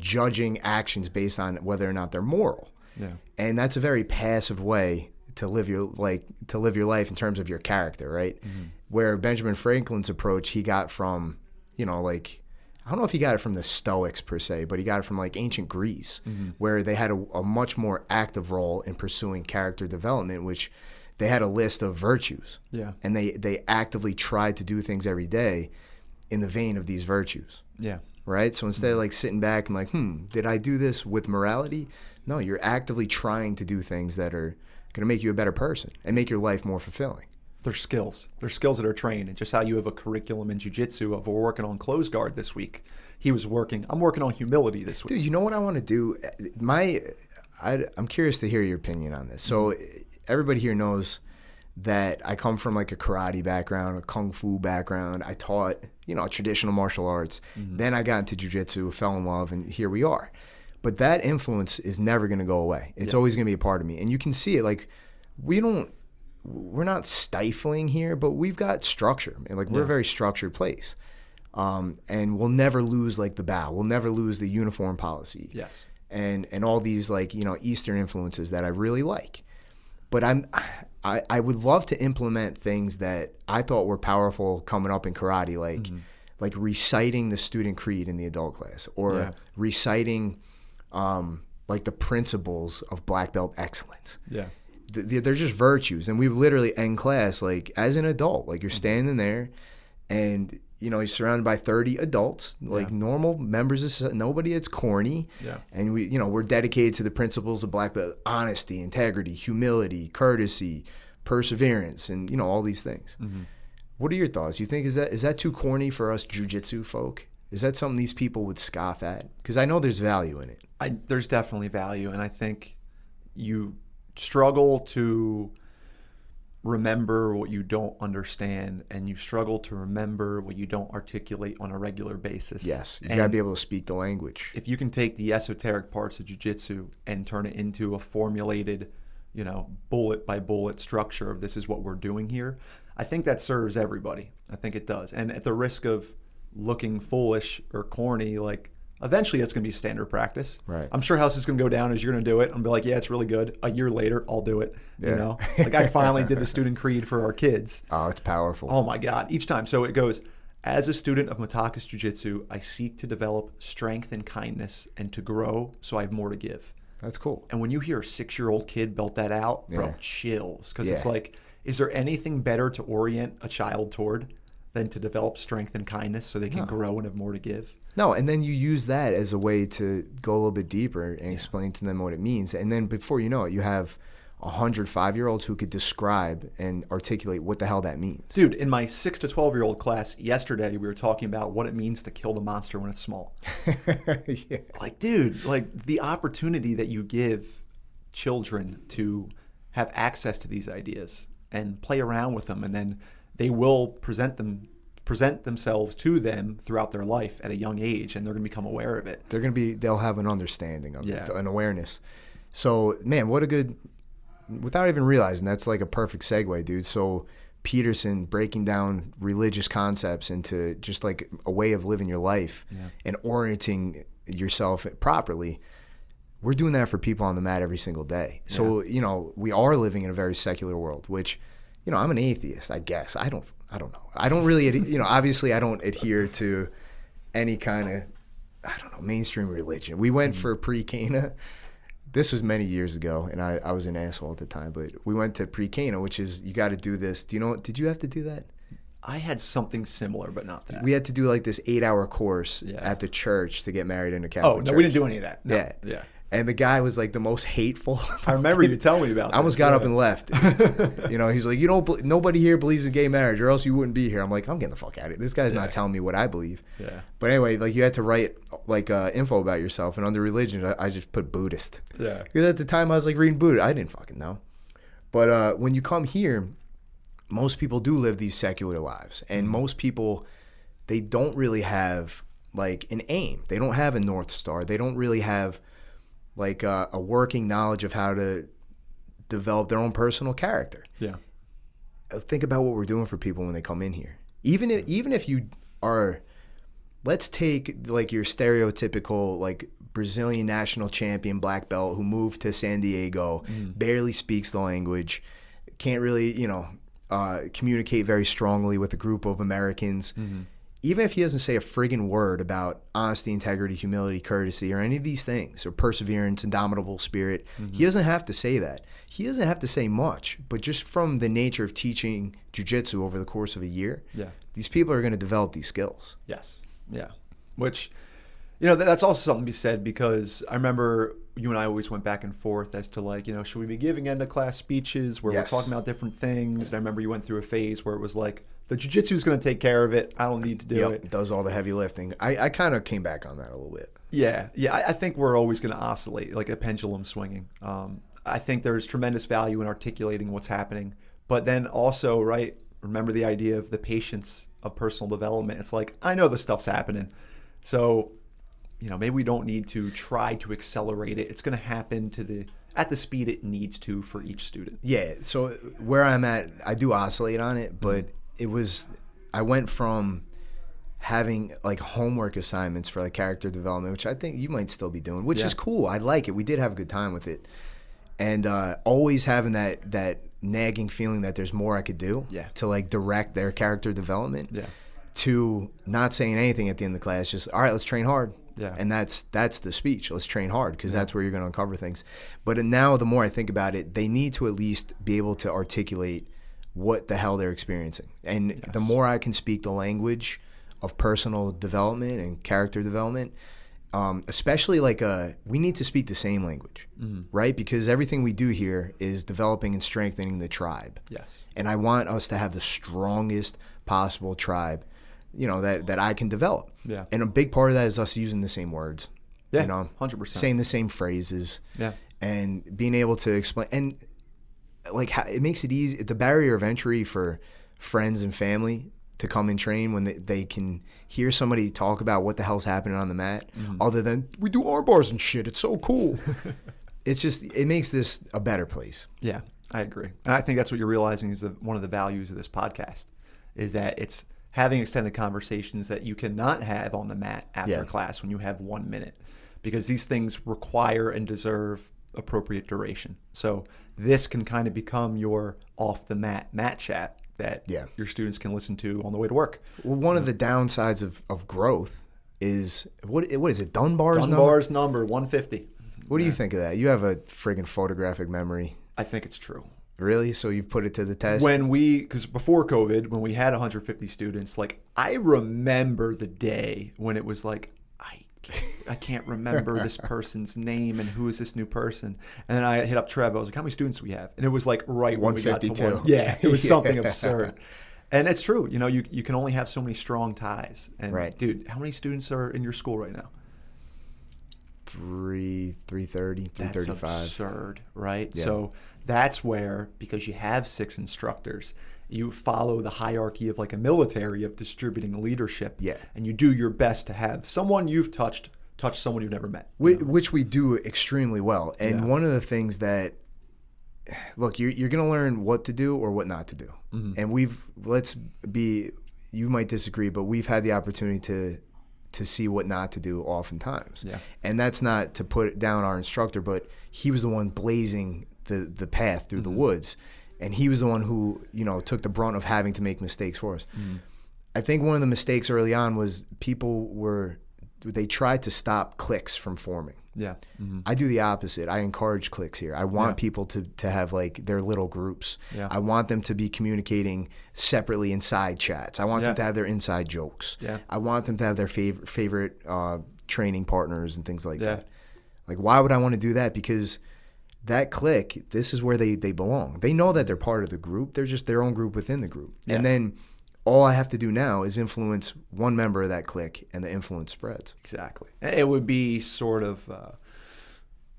judging actions based on whether or not they're moral. Yeah. And that's a very passive way to live your life in terms of your character, right? Where Benjamin Franklin's approach, he got from, I don't know if he got it from the Stoics per se, but he got it from like ancient Greece, where they had a much more active role in pursuing character development, which they had a list of virtues. Yeah. And they actively tried to do things every day in the vein of these virtues. Yeah. Right? So instead of like sitting back and like, did I do this with morality? No, you're actively trying to do things that are going to make you a better person and make your life more fulfilling. They're skills. They're skills that are trained. And just how you have a curriculum in jiu-jitsu of, we're working on close guard this week. I'm working on humility this week. Dude, you know what I want to do? I'm curious to hear your opinion on this. So everybody here knows that I come from like a karate background, a kung fu background. I taught, traditional martial arts. Then I got into jiu-jitsu, fell in love, and here we are. But that influence is never going to go away. It's always going to be a part of me. And you can see it. Like, we're not stifling here, but we've got structure. And like, we're a very structured place. And we'll never lose like the bow. We'll never lose the uniform policy. Yes. And all these like, Eastern influences that I really like. But I would love to implement things that I thought were powerful coming up in karate, like reciting the student creed in the adult class, or reciting like the principles of black belt excellence. Yeah. They're just virtues. And we literally end class like as an adult, like you're standing there and you're surrounded by 30 adults, like normal members of society, nobody that's corny. Yeah. And we're dedicated to the principles of black belt: honesty, integrity, humility, courtesy, perseverance, and all these things. Mm-hmm. What are your thoughts? You think is that too corny for us jiu-jitsu folk? Is that something these people would scoff at? Because I know there's value in it. There's definitely value, and I think you struggle to remember what you don't understand, and you struggle to remember what you don't articulate on a regular basis. Yes, you got to be able to speak the language. If you can take the esoteric parts of jiu-jitsu and turn it into a formulated, bullet by bullet structure of this is what we're doing here, I think that serves everybody. I think it does. And at the risk of looking foolish or corny, like, eventually that's going to be standard practice. Right. I'm sure how this is going to go down is you're going to do it and be like, yeah, it's really good. A year later, I'll do it. Like I finally did the student creed for our kids. Oh, it's powerful. Oh my God. Each time. So it goes, as a student of Matakas Jiu-Jitsu, I seek to develop strength and kindness and to grow so I have more to give. That's cool. And when you hear a 6-year-old kid belt that out, bro, chills. Because it's like, is there anything better to orient a child toward than to develop strength and kindness so they can grow and have more to give? No, and then you use that as a way to go a little bit deeper and explain to them what it means. And then before you know it, you have 100 5-year-olds who could describe and articulate what the hell that means. Dude, in my 6 to 12-year-old class yesterday, we were talking about what it means to kill the monster when it's small. Yeah. Like, dude, like the opportunity that you give children to have access to these ideas and play around with them, and then they will present themselves to them throughout their life at a young age, and they're going to become aware of it. They'll have an understanding of it, an awareness. So, man, what a good, without even realizing, that's like a perfect segue, dude. So Peterson breaking down religious concepts into just like a way of living your life and orienting yourself properly. We're doing that for people on the mat every single day. So, we are living in a very secular world, which, I'm an atheist, I guess. I don't know. I don't really, obviously I don't adhere to any kind of, mainstream religion. We went for pre-Cana. This was many years ago, and I was an asshole at the time, but we went to pre-Cana, which is, you got to do this. Did you have to do that? I had something similar, but not that. We had to do like this 8-hour course at the church to get married in a Catholic church. We didn't do any of that. No. Yeah. And the guy was like the most hateful. I remember you telling me about that. I almost got up and left. He's like, nobody here believes in gay marriage, or else you wouldn't be here. I'm like, I'm getting the fuck out of here. This guy's not telling me what I believe. Yeah. But anyway, like you had to write like info about yourself, and under religion, I just put Buddhist. Yeah. Because at the time I was like reading Buddha. I didn't fucking know. But when you come here, most people do live these secular lives, and most people, they don't really have like an aim. They don't have a North Star. They don't really have like a working knowledge of how to develop their own personal character. Yeah. Think about what we're doing for people when they come in here. Even if you are, let's take like your stereotypical like Brazilian national champion black belt who moved to San Diego, barely speaks the language, can't really, communicate very strongly with a group of Americans. Mm-hmm. Even if he doesn't say a friggin' word about honesty, integrity, humility, courtesy, or any of these things, or perseverance, indomitable spirit, he doesn't have to say that. He doesn't have to say much, but just from the nature of teaching jiu-jitsu over the course of a year, these people are going to develop these skills. Yes. Yeah. Which, that's also something to be said, because I remember you and I always went back and forth as to like, should we be giving end of class speeches where we're talking about different things? And I remember you went through a phase where it was like, the jiu-jitsu is going to take care of it. I don't need to do it. It does all the heavy lifting. I kind of came back on that a little bit. Yeah. I think we're always going to oscillate like a pendulum swinging. I think there's tremendous value in articulating what's happening. But then also, remember the idea of the patience of personal development. It's like, I know this stuff's happening. So, maybe we don't need to try to accelerate it. It's going to happen at the speed it needs to for each student. Yeah. So where I'm at, I do oscillate on it, but I went from having like homework assignments for like character development, which I think you might still be doing, which is cool. I like it. We did have a good time with it. And always having that nagging feeling that there's more I could do to like direct their character development, to not saying anything at the end of the class, just, all right, let's train hard. Yeah. And that's the speech. Let's train hard, because that's where you're going to uncover things. But now the more I think about it, they need to at least be able to articulate what the hell they're experiencing. And the more I can speak the language of personal development and character development. Especially like we need to speak the same language, right? Because everything we do here is developing and strengthening the tribe. Yes. And I want us to have the strongest possible tribe, that I can develop. Yeah. And a big part of that is us using the same words. Yeah, 100%. Saying the same phrases. Yeah. And being able to explain. And like it makes it easy. The barrier of entry for friends and family to come and train when they can hear somebody talk about what the hell's happening on the mat, other than we do arm bars and shit. It's so cool. It makes this a better place. Yeah, I agree. And I think that's what you're realizing is one of the values of this podcast is that it's having extended conversations that you cannot have on the mat after class when you have 1 minute, because these things require and deserve appropriate duration. So this can kind of become your off the mat chat that your students can listen to on the way to work. Well, one of the downsides of growth is, what is it, Dunbar's number 150. What do you think of that? You have a friggin' photographic memory. I think it's true. Really? So you've put it to the test? Because before COVID, when we had 150 students, like I remember the day when it was like, I can't remember this person's name and who is this new person. And then I hit up Trev. I was like, how many students do we have? And it was like right when we got to 152. Yeah, it was something absurd. And it's true. You can only have so many strong ties. And dude, how many students are in your school right now? 330, 335. That's absurd, right? Yeah. So that's where, because you have 6 instructors, you follow the hierarchy of like a military of distributing leadership. Yeah. And you do your best to have someone you've touch someone you've never met. Which we do extremely well. And one of the things that, look, you're going to learn what to do or what not to do. And you might disagree, but we've had the opportunity to see what not to do oftentimes. Yeah. And that's not to put down our instructor, but he was the one blazing the path through the woods. And he was the one who, took the brunt of having to make mistakes for us. I think one of the mistakes early on was they tried to stop cliques from forming. Yeah. I do the opposite. I encourage cliques here. I want people to have like their little groups. Yeah. I want them to be communicating separately in side chats. I want them to have their inside jokes. Yeah. I want them to have their favorite training partners and things like that. Like, why would I want to do that? Because that clique, this is where they belong. They know that they're part of the group. They're just their own group within the group. Yeah. And then all I have to do now is influence one member of that clique, and the influence spreads. Exactly. It would be sort of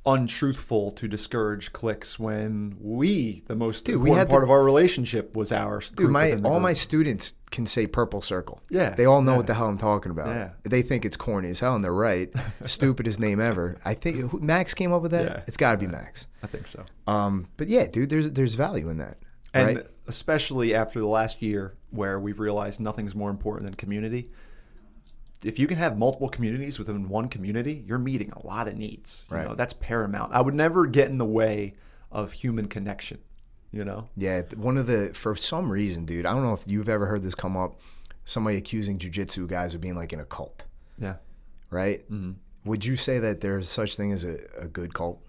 untruthful to discourage cliques when the most important part of our relationship was ours. Dude, all my students can say purple circle. Yeah. They all know what the hell I'm talking about. Yeah. They think it's corny as hell, and they're right. Stupidest name ever. I think Max came up with that. Yeah. It's got to be Max. I think so. But yeah, dude, there's value in that. And especially after the last year where we've realized nothing's more important than community. If you can have multiple communities within one community, you're meeting a lot of needs. That's paramount. I would never get in the way of human connection, Yeah, for some reason, dude, I don't know if you've ever heard this come up, somebody accusing jiu-jitsu guys of being like in a cult. Yeah. Right? Mm-hmm. Would you say that there's such thing as a good cult?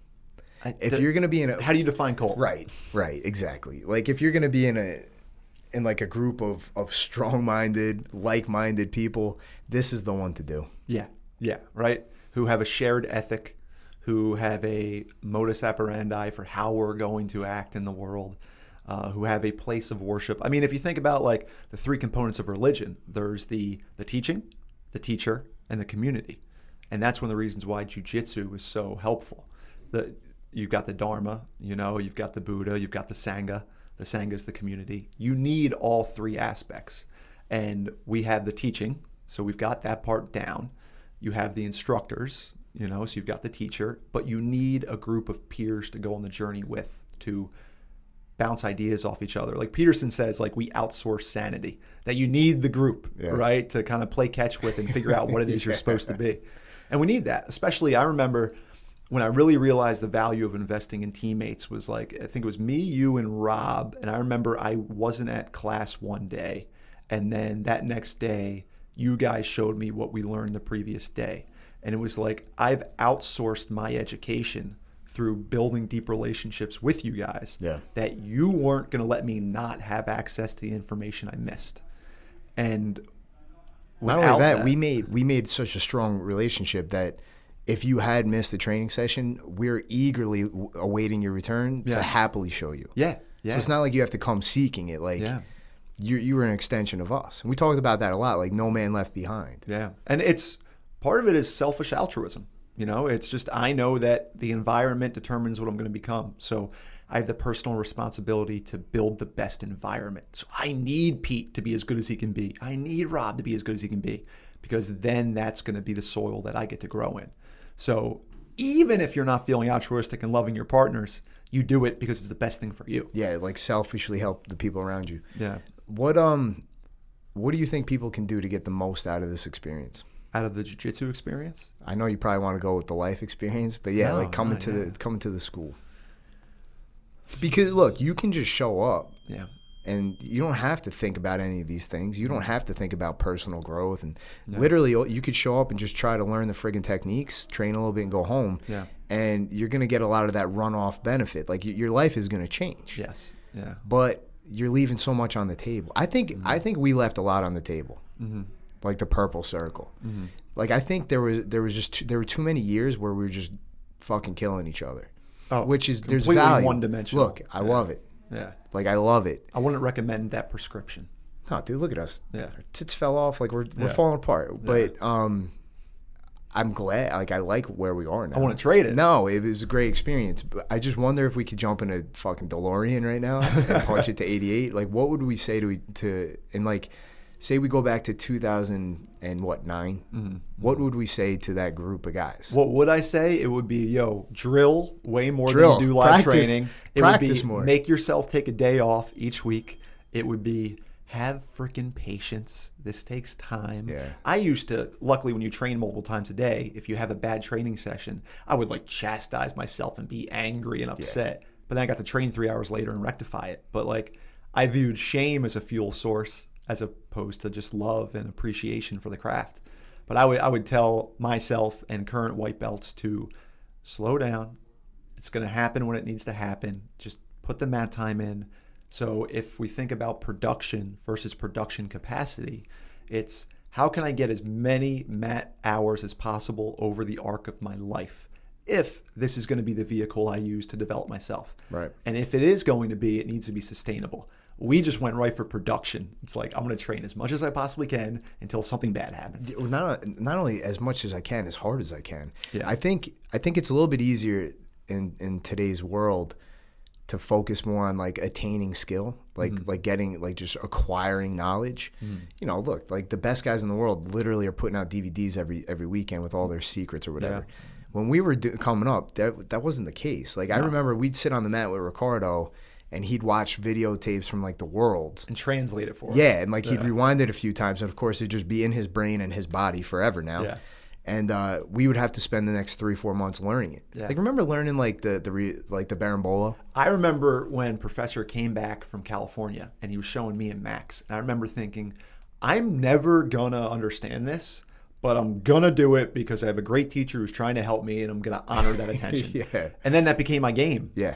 If you're going to be in how do you define cult? Right, exactly. Like if you're going to be in like a group of strong-minded, like-minded people, this is the one to do. Yeah, right? Who have a shared ethic, who have a modus operandi for how we're going to act in the world, who have a place of worship. I mean, if you think about like the 3 components of religion, there's the teaching, the teacher, and the community. And that's one of the reasons why jiu-jitsu is so helpful. You've got the Dharma, you've got the Buddha, you've got the Sangha. The Sangha is the community. You need all 3 aspects. And we have the teaching, so we've got that part down. You have the instructors, so you've got the teacher, but you need a group of peers to go on the journey with, to bounce ideas off each other. Like Peterson says, like we outsource sanity, that you need the group, right, to kind of play catch with and figure out what it is you're supposed to be. And we need that, especially I remember when I really realized the value of investing in teammates was like, I think it was me, you, and Rob. And I remember I wasn't at class one day. And then that next day, you guys showed me what we learned the previous day. And it was like, I've outsourced my education through building deep relationships with you guys that you weren't going to let me not have access to the information I missed. And Not only that, we made such a strong relationship that if you had missed the training session, we're eagerly awaiting your return to happily show you. Yeah. So it's not like you have to come seeking it. Like you were an extension of us. And we talked about that a lot, like no man left behind. Yeah. And part of it is selfish altruism. You know, it's just, I know that the environment determines what I'm going to become. So I have the personal responsibility to build the best environment. So I need Pete to be as good as he can be. I need Rob to be as good as he can be, because then that's going to be the soil that I get to grow in. So even if you're not feeling altruistic and loving your partners, you do it because it's the best thing for you. Yeah, like selfishly help the people around you. Yeah. What do you think people can do to get the most out of this experience? Out of the jiu-jitsu experience? I know you probably want to go with the life experience, but coming to the school. Because look, you can just show up. Yeah. And you don't have to think about any of these things. You don't have to think about personal growth. And literally, you could show up and just try to learn the friggin' techniques, train a little bit, and go home. Yeah. And you're going to get a lot of that runoff benefit. Like, your life is going to change. Yes. Yeah. But you're leaving so much on the table. I think we left a lot on the table. Mm-hmm. Like the purple circle. Mm-hmm. Like, I think there were too many years where we were just fucking killing each other. Oh, which is, there's completely value. one-dimensional. Look, I love it. Yeah. Like, I love it. I wouldn't recommend that prescription. No, dude, look at us. Yeah. Our tits fell off. Like, we're falling apart. But I'm glad. Like, I like where we are now. I want to trade it. No, it was a great experience. But I just wonder if we could jump in a fucking DeLorean right now and punch it to 88. Like, what would we say and like, say we go back to 2009. Mm-hmm. What would we say to that group of guys? What would I say? It would be, drill way more than you do live training. It would be more. Make yourself take a day off each week. It would be have freaking patience. This takes time. Yeah. I used to, luckily when you train multiple times a day, if you have a bad training session, I would like chastise myself and be angry and upset. But then I got to train 3 hours later and rectify it. But like, I viewed shame as a fuel source as opposed to just love and appreciation for the craft. But I would tell myself and current white belts to slow down. It's going to happen when it needs to happen. Just put the mat time in. So if we think about production versus production capacity, it's how can I get as many mat hours as possible over the arc of my life, if this is going to be the vehicle I use to develop myself. Right. And if it is going to be, it needs to be sustainable. We just went right for production. It's like, I'm going to train as much as I possibly can until something bad happens. Not only as much as I can, as hard as I can. Yeah. I think it's a little bit easier in today's world to focus more on like attaining skill, like getting, like just acquiring knowledge. Look, like the best guys in the world literally are putting out DVDs every weekend with all their secrets or whatever. Yeah. When we were coming up, that wasn't the case. Like, I remember we'd sit on the mat with Ricardo, and he'd watch videotapes from like the Worlds and translate it for us. Yeah, and like he'd rewind it a few times, and of course it'd just be in his brain and his body forever now. Yeah. And we would have to spend the next 3-4 months learning it. Yeah. Like, remember learning like the Berimbolo? I remember when Professor came back from California and he was showing me and Max, and I remember thinking, I'm never gonna understand this, but I'm going to do it because I have a great teacher who's trying to help me, and I'm going to honor that attention. Yeah. And then that became my game. Yeah.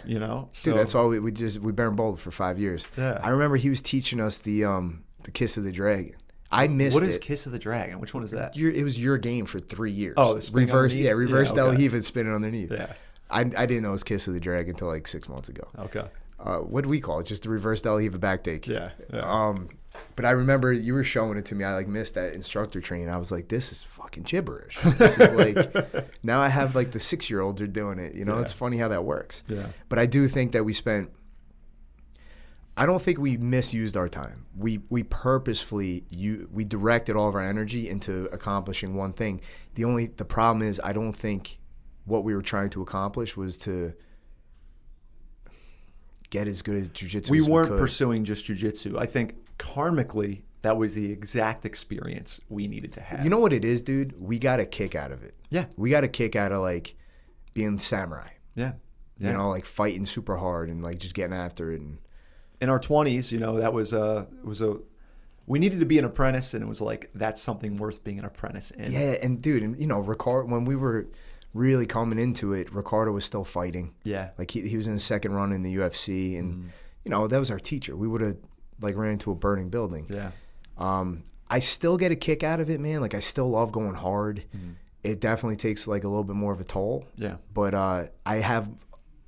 So, dude, that's all we Berimbolo for 5 years. Yeah. I remember he was teaching us the Kiss of the Dragon. I missed it. What is Kiss of the Dragon? Which one is that? It was your game for 3 years. Oh, the spinning underneath? Reverse Del Heave and spinning underneath. Yeah. I didn't know it was Kiss of the Dragon until like 6 months ago. Okay. What do we call it? Just the reverse Del Heave back take. Yeah. But I remember you were showing it to me. I like missed that instructor training. I was like, this is fucking gibberish. This is like, now I have like the 6-year-olds are doing it. It's funny how that works. Yeah. But I do think that I don't think we misused our time. We purposefully, we directed all of our energy into accomplishing one thing. The problem is, I don't think what we were trying to accomplish was to get as good at jiu-jitsu as we weren't pursuing just jiu-jitsu. I think karmically, that was the exact experience we needed to have. You know what it is, dude? We got a kick out of it. Yeah. We got a kick out of like being samurai. Yeah. Like fighting super hard and like just getting after it. And in our 20s, that we needed to be an apprentice, and it was like, that's something worth being an apprentice in. Yeah, and dude, Ricardo, when we were really coming into it, Ricardo was still fighting. Yeah. Like he was in his second run in the UFC, and that was our teacher. We would have like ran into a burning building. Yeah. I still get a kick out of it, man. Like I still love going hard. It definitely takes like a little bit more of a toll. Yeah. But I have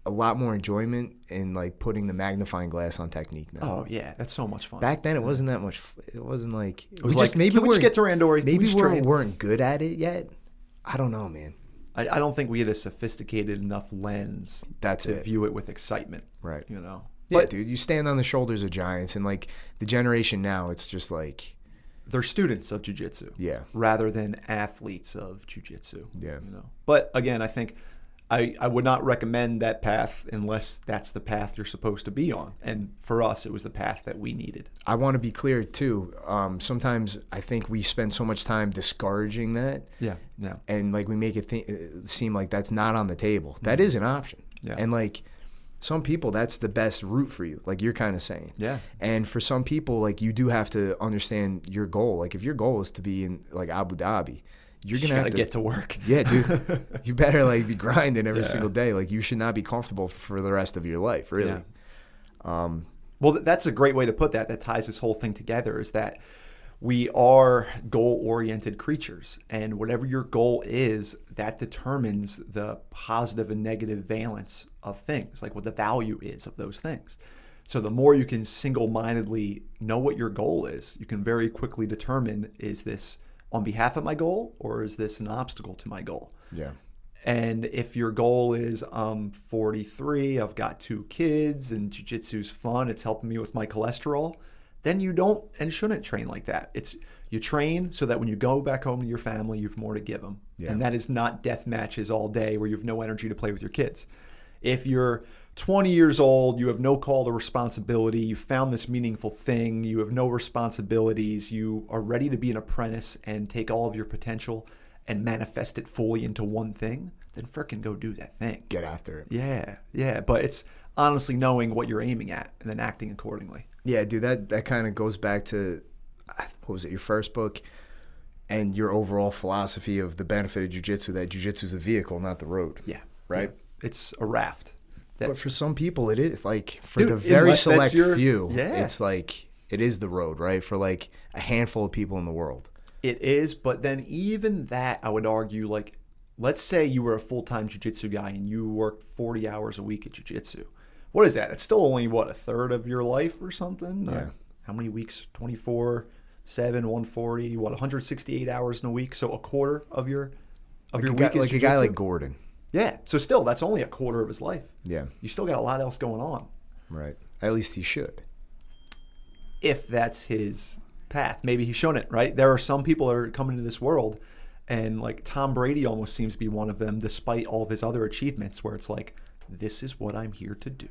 a lot more enjoyment in like putting the magnifying glass on technique now. Oh yeah, that's so much fun. Back then, it wasn't that much. It wasn't like it was like maybe we just get to Randori. Maybe we weren't good at it yet. I don't know, man. I don't think we had a sophisticated enough lens to view it with excitement. Right. You know. Yeah, but, dude, you stand on the shoulders of giants, and like the generation now, it's just like they're students of jiu-jitsu. Yeah. Rather than athletes of jiu-jitsu. Yeah. You know. But again, I think I would not recommend that path unless that's the path you're supposed to be on. And for us, it was the path that we needed. I want to be clear, too. Sometimes I think we spend so much time discouraging that. Yeah, yeah. And, like, we make it seem like that's not on the table. That is an option. Yeah. And, like, some people, that's the best route for you, like you're kind of saying. Yeah. And for some people, like, you do have to understand your goal. Like, if your goal is to be in, like, Abu Dhabi, you're going to have to get to work. Yeah, dude. You better like be grinding every single day. Like you should not be comfortable for the rest of your life, really. Yeah. Well, that's a great way to put that. That ties this whole thing together is that we are goal-oriented creatures. And whatever your goal is, that determines the positive and negative valence of things, like what the value is of those things. So the more you can single-mindedly know what your goal is, you can very quickly determine, is this on behalf of my goal, or is this an obstacle to my goal? Yeah. And if your goal is, I'm 43, I've got 2 kids, and jiu-jitsu's fun, it's helping me with my cholesterol, then you don't and shouldn't train like that. You train so that when you go back home to your family, you have more to give them. Yeah. And that is not death matches all day where you have no energy to play with your kids. If you're 20 years old, you have no call to responsibility, you found this meaningful thing, you have no responsibilities, you are ready to be an apprentice and take all of your potential and manifest it fully into one thing, then frickin' go do that thing. Get after it. Yeah, yeah. But it's honestly knowing what you're aiming at and then acting accordingly. Yeah, dude, that kind of goes back to, what was it, your first book and your overall philosophy of the benefit of jiu-jitsu, that jiu-jitsu is a vehicle, not the road. Yeah. Right? Yeah. It's a raft. But for some people, it is. Like, for the very select few, it's like, it is the road, right? For like a handful of people in the world. It is, but then even that, I would argue, like, let's say you were a full-time jiu-jitsu guy and you worked 40 hours a week at jiu-jitsu. What is that? It's still only, what, a third of your life or something? Yeah. How many weeks? 24, 7, 140, what, 168 hours in a week? So a quarter of your week is like jiu-jitsu? a guy like Gordon. Yeah. So still, that's only a quarter of his life. Yeah. You still got a lot else going on. Right. At least he should. If that's his path. Maybe he's shown it, right? There are some people that are coming into this world, and like Tom Brady almost seems to be one of them, despite all of his other achievements, where it's like, this is what I'm here to do.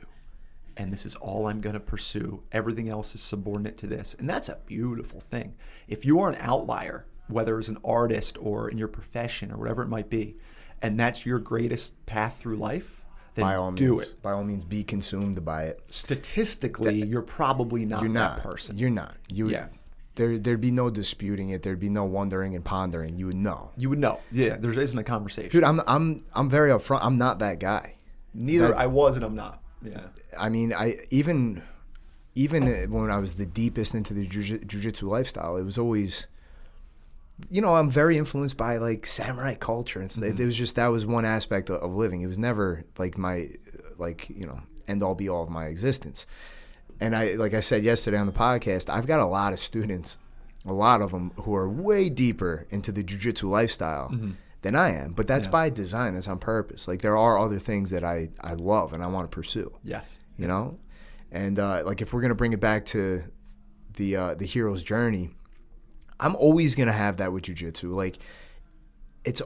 And this is all I'm going to pursue. Everything else is subordinate to this. And that's a beautiful thing. If you are an outlier, whether as an artist or in your profession or whatever it might be, and that's your greatest path through life, then by all do means, it. By all means, be consumed by it. Statistically, you're probably not that person. You're not. Yeah. There'd be no disputing it. There'd be no wondering and pondering. You would know. You would know. Yeah, there isn't a conversation. Dude, I'm very upfront. I'm not that guy. Neither I was and I'm not. Yeah. I mean, even when I was the deepest into the jiu-jitsu lifestyle, it was always, I'm very influenced by like samurai culture and stuff. It was just, that was one aspect of living. It was never like my end all be all of my existence. And like I said yesterday on the podcast, I've got a lot of students, a lot of them who are way deeper into the jiu-jitsu lifestyle than I am. But that's by design. That's on purpose. Like, there are other things that I love and I want to pursue. Yes. And like, if we're going to bring it back to the hero's journey, I'm always going to have that with jiu-jitsu. Like, it's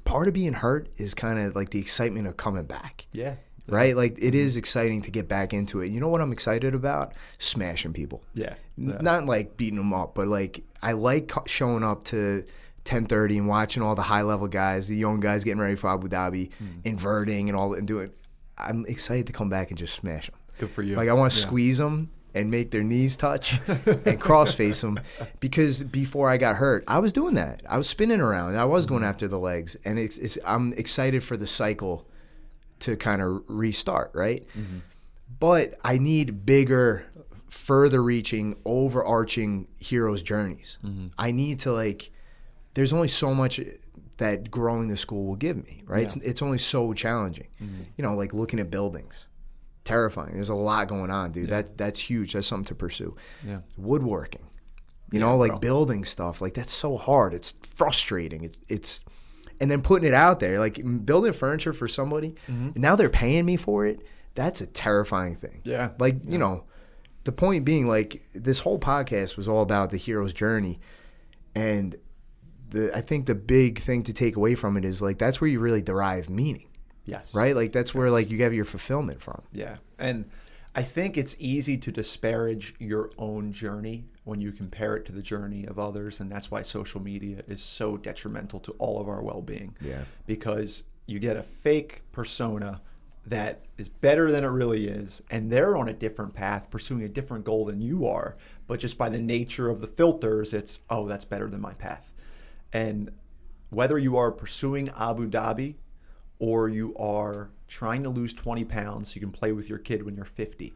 part of being hurt is kind of like the excitement of coming back. Yeah. Right? Like, it is exciting to get back into it. You know what I'm excited about? Smashing people. Yeah. Not like beating them up, but like, I like showing up to 10:30 and watching all the high-level guys, the young guys getting ready for Abu Dhabi, inverting and all, and doing. I'm excited to come back and just smash them. Good for you. Like, I want to squeeze them and make their knees touch and cross-face them, because before I got hurt, I was doing that. I was spinning around. I was going after the legs, and I'm excited for the cycle to kind of restart, right? But I need bigger further reaching, overarching heroes' journeys. I need to, like, there's only so much that growing the school will give me, right? Yeah. It's only so challenging. You know, like looking at buildings. Terrifying. There's a lot going on, dude. That's huge. That's something to pursue. Yeah. Woodworking. You know, like building stuff. Like, that's so hard. It's frustrating. It's and then putting it out there, like building furniture for somebody, and now they're paying me for it. That's a terrifying thing. Yeah. Like, you know, the point being, like, this whole podcast was all about the hero's journey. And I think the big thing to take away from it is, like, that's where you really derive meaning. Yes. Right? Like, that's where, like, you get your fulfillment from. Yeah. And I think it's easy to disparage your own journey when you compare it to the journey of others. And that's why social media is so detrimental to all of our well-being. Yeah. Because you get a fake persona that is better than it really is, and they're on a different path, pursuing a different goal than you are. But just by the nature of the filters, it's, oh, that's better than my path. And whether you are pursuing Abu Dhabi or you are trying to lose 20 pounds so you can play with your kid when you're 50,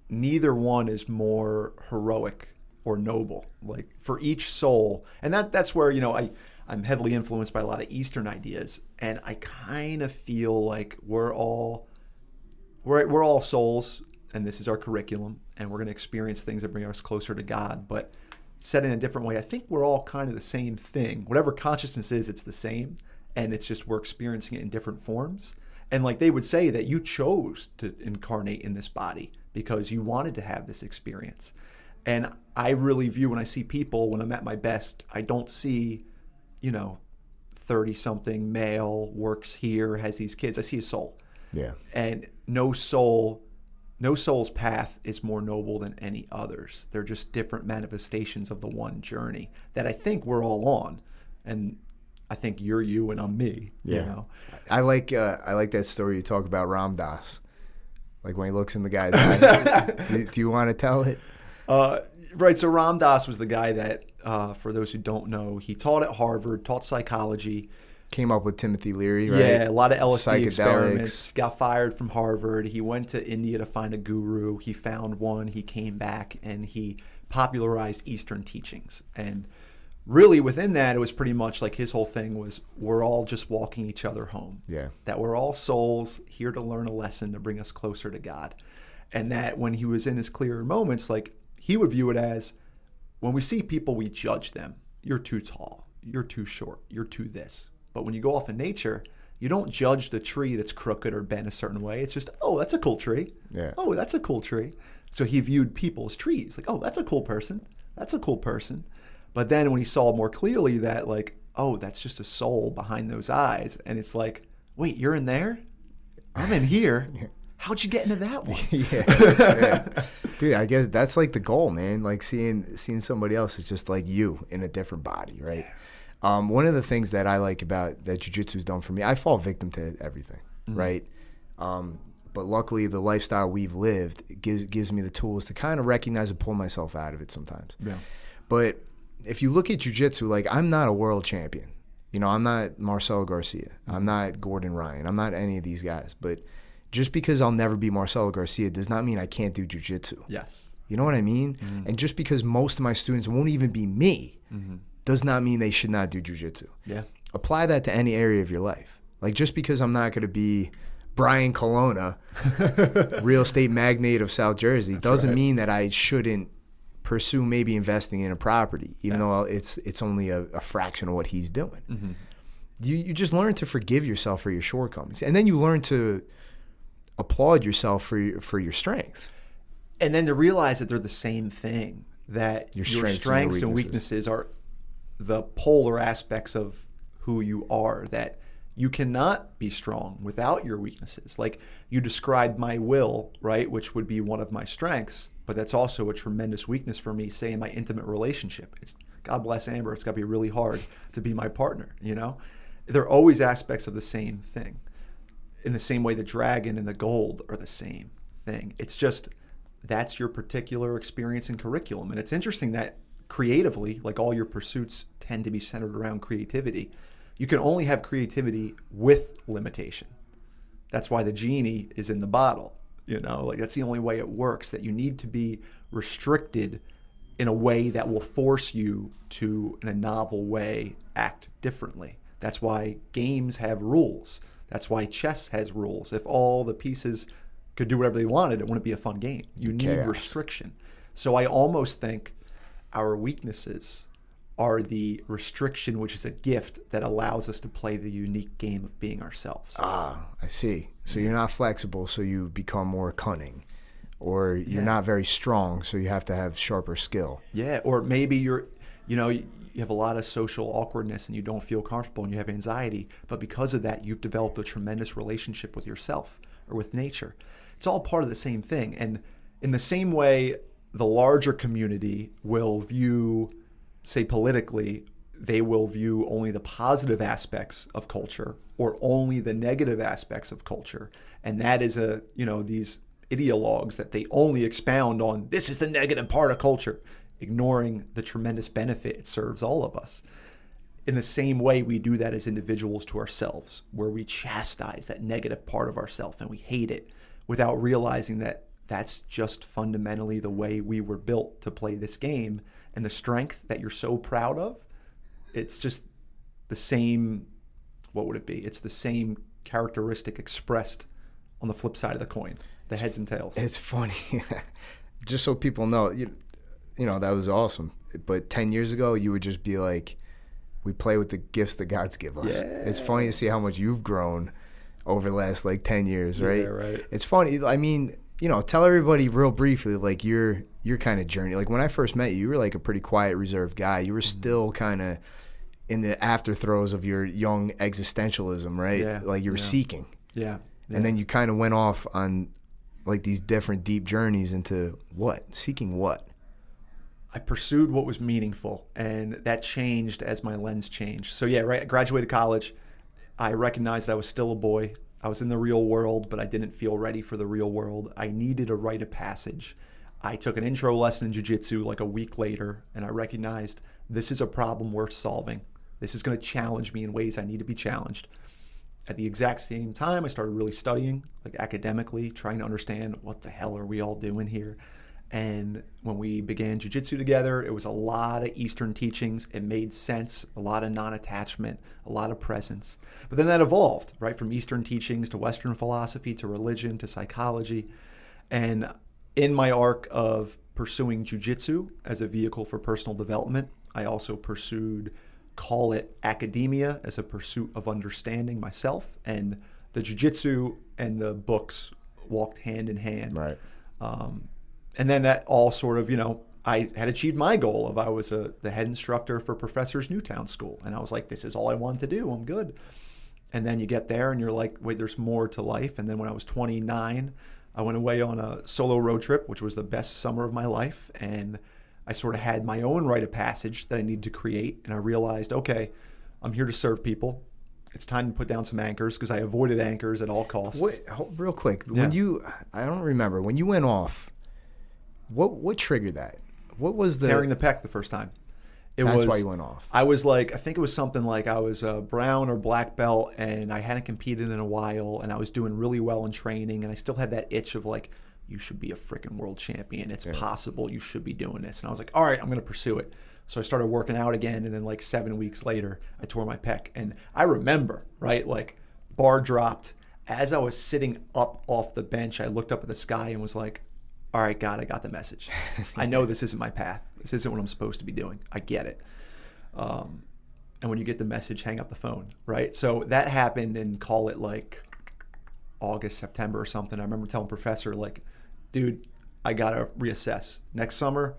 neither one is more heroic or noble. Like, for each soul, and that's where, you know, I'm heavily influenced by a lot of Eastern ideas, and I kind of feel like we're all souls, and this is our curriculum, and we're going to experience things that bring us closer to God. But said in a different way, I think we're all kind of the same thing. Whatever consciousness is, it's the same, and it's just we're experiencing it in different forms. And like they would say that you chose to incarnate in this body because you wanted to have this experience. And I really view, when I see people, when I'm at my best, I don't see, you know, 30-something male, works here, has these kids. I see a soul. Yeah. And no soul's path is more noble than any others. They're just different manifestations of the one journey that I think we're all on. And I think you're you and I'm me. Yeah. You know? I like that story you talk about Ram Dass. Like, when he looks in the guy's eyes. Do you want to tell it? Right. So Ram Dass was the guy that, for those who don't know, he taught at Harvard, taught psychology. Came up with Timothy Leary, right? Yeah, a lot of LSD Psychedelics. experiments. Got fired from Harvard. He went to India to find a guru. He found one. He came back and he popularized Eastern teachings. And really within that, it was pretty much like his whole thing was, we're all just walking each other home. Yeah. That we're all souls here to learn a lesson to bring us closer to God. And that when he was in his clearer moments, like, he would view it as, when we see people, we judge them. You're too tall. You're too short. You're too this. But when you go off in nature, you don't judge the tree that's crooked or bent a certain way. It's just, oh, that's a cool tree. Yeah. Oh, that's a cool tree. So he viewed people as trees. Like, oh, that's a cool person. That's a cool person. But then when he saw more clearly that, like, oh, that's just a soul behind those eyes. And it's like, wait, you're in there? I'm in here. Yeah. How'd you get into that one? Yeah. Dude, I guess that's like the goal, man. Like, seeing somebody else is just like you in a different body, right? One of the things that I like about that jiu-jitsu's done for me, I fall victim to everything, right? But luckily, the lifestyle we've lived gives me the tools to kind of recognize and pull myself out of it sometimes. Yeah. But if you look at jiu-jitsu, like, I'm not a world champion. You know, I'm not Marcelo Garcia. I'm not Gordon Ryan. I'm not any of these guys. But just because I'll never be Marcelo Garcia does not mean I can't do jiu-jitsu. Yes. You know what I mean? And just because most of my students won't even be me does not mean they should not do jiu-jitsu. Yeah. Apply that to any area of your life. Like, just because I'm not going to be Brian Colonna, real estate magnate of South Jersey, doesn't mean that I shouldn't pursue maybe investing in a property, even though it's only a fraction of what he's doing. You just learn to forgive yourself for your shortcomings, and then you learn to applaud yourself for your strength, and then to realize that they're the same thing. That your strengths and weaknesses are the polar aspects of who you are. That you cannot be strong without your weaknesses. Like, you described my will, right, which would be one of my strengths, but that's also a tremendous weakness for me, say, in my intimate relationship. It's, God bless Amber, it's got to be really hard to be my partner, you know? They're always aspects of the same thing. In the same way the dragon and the gold are the same thing. It's just, that's your particular experience and curriculum. And it's interesting that creatively, like, all your pursuits tend to be centered around creativity. You can only have creativity with limitation. That's why the genie is in the bottle. You know, like that's the only way it works, that you need to be restricted in a way that will force you to, in a novel way, act differently. That's why games have rules. That's why chess has rules. If all the pieces could do whatever they wanted, it wouldn't be a fun game. You need restriction. So I almost think our weaknesses are the restriction, which is a gift that allows us to play the unique game of being ourselves. Ah, I see. So you're not flexible, so you become more cunning. Or you're not very strong, so you have to have sharper skill. Yeah, or maybe you have a lot of social awkwardness and you don't feel comfortable and you have anxiety, but because of that, you've developed a tremendous relationship with yourself or with nature. It's all part of the same thing. And in the same way, the larger community will view, say politically, they will view only the positive aspects of culture or only the negative aspects of culture. And that is these ideologues that they only expound on, this is the negative part of culture, ignoring the tremendous benefit it serves all of us. In the same way, we do that as individuals to ourselves, where we chastise that negative part of ourselves and we hate it without realizing that that's just fundamentally the way we were built to play this game. And the strength that you're so proud of, it's just the same, what would it be? It's the same characteristic expressed on the flip side of the coin, the heads and tails. It's funny. Just so people know, you know, that was awesome. But 10 years ago, you would just be like, we play with the gifts that God's give us. Yeah. It's funny to see how much you've grown over the last 10 years, right? Yeah, right. It's funny. I mean, tell everybody real briefly, your kind of journey. Like when I first met you, you were like a pretty quiet, reserved guy. You were still kind of in the afterthroes of your young existentialism, right? Yeah. Like you were seeking. Yeah. And then you kind of went off on like these different deep journeys into what? Seeking what? I pursued what was meaningful, and that changed as my lens changed. So yeah, right. I graduated college. I recognized I was still a boy. I was in the real world, but I didn't feel ready for the real world. I needed a rite of passage. I took an intro lesson in jiu-jitsu like a week later, and I recognized this is a problem worth solving. This is going to challenge me in ways I need to be challenged. At the exact same time, I started really studying, like academically, trying to understand what the hell are we all doing here. And when we began jiu-jitsu together, it was a lot of Eastern teachings. It made sense, a lot of non-attachment, a lot of presence. But then that evolved, right, from Eastern teachings to Western philosophy to religion to psychology. And in my arc of pursuing jiu-jitsu as a vehicle for personal development, I also pursued, call it academia, as a pursuit of understanding myself. And the jiu-jitsu and the books walked hand in hand. Right. And then that all sort of, I had achieved my goal of I was the head instructor for Professors Newtown School. And I was like, this is all I wanted to do. I'm good. And then you get there and you're like, wait, there's more to life. And then when I was 29, I went away on a solo road trip, which was the best summer of my life. And I sort of had my own rite of passage that I needed to create. And I realized, okay, I'm here to serve people. It's time to put down some anchors, because I avoided anchors at all costs. Wait, real quick. When I don't remember, when you went off, what triggered that? What was the... Tearing the pec the first time. That's why you went off. I was like, I think it was something like I was a brown or black belt, and I hadn't competed in a while, and I was doing really well in training, and I still had that itch of like, you should be a freaking world champion. It's possible. You should be doing this. And I was like, all right, I'm going to pursue it. So I started working out again, and then like 7 weeks later, I tore my pec. And I remember, right, like bar dropped. As I was sitting up off the bench, I looked up at the sky and was like, all right, God, I got the message. I know this isn't my path. This isn't what I'm supposed to be doing. I get it. And when you get the message, hang up the phone, right? So that happened in, call it like August, September or something. I remember telling Professor, like, dude, I got to reassess. Next summer,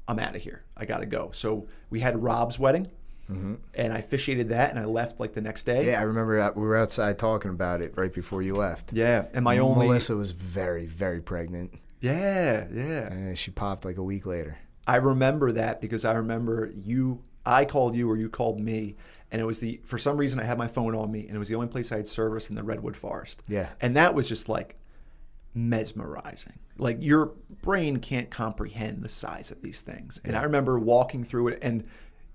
I'm out of here. I got to go. So we had Rob's wedding, and I officiated that, and I left like the next day. Yeah, I remember we were outside talking about it right before you left. Yeah, and Melissa was very, very pregnant. Yeah. And she popped like a week later. I remember that because I remember I called you or you called me, and it was for some reason I had my phone on me, and it was the only place I had service in the Redwood Forest. Yeah. And that was just like mesmerizing. Like your brain can't comprehend the size of these things. And I remember walking through it, and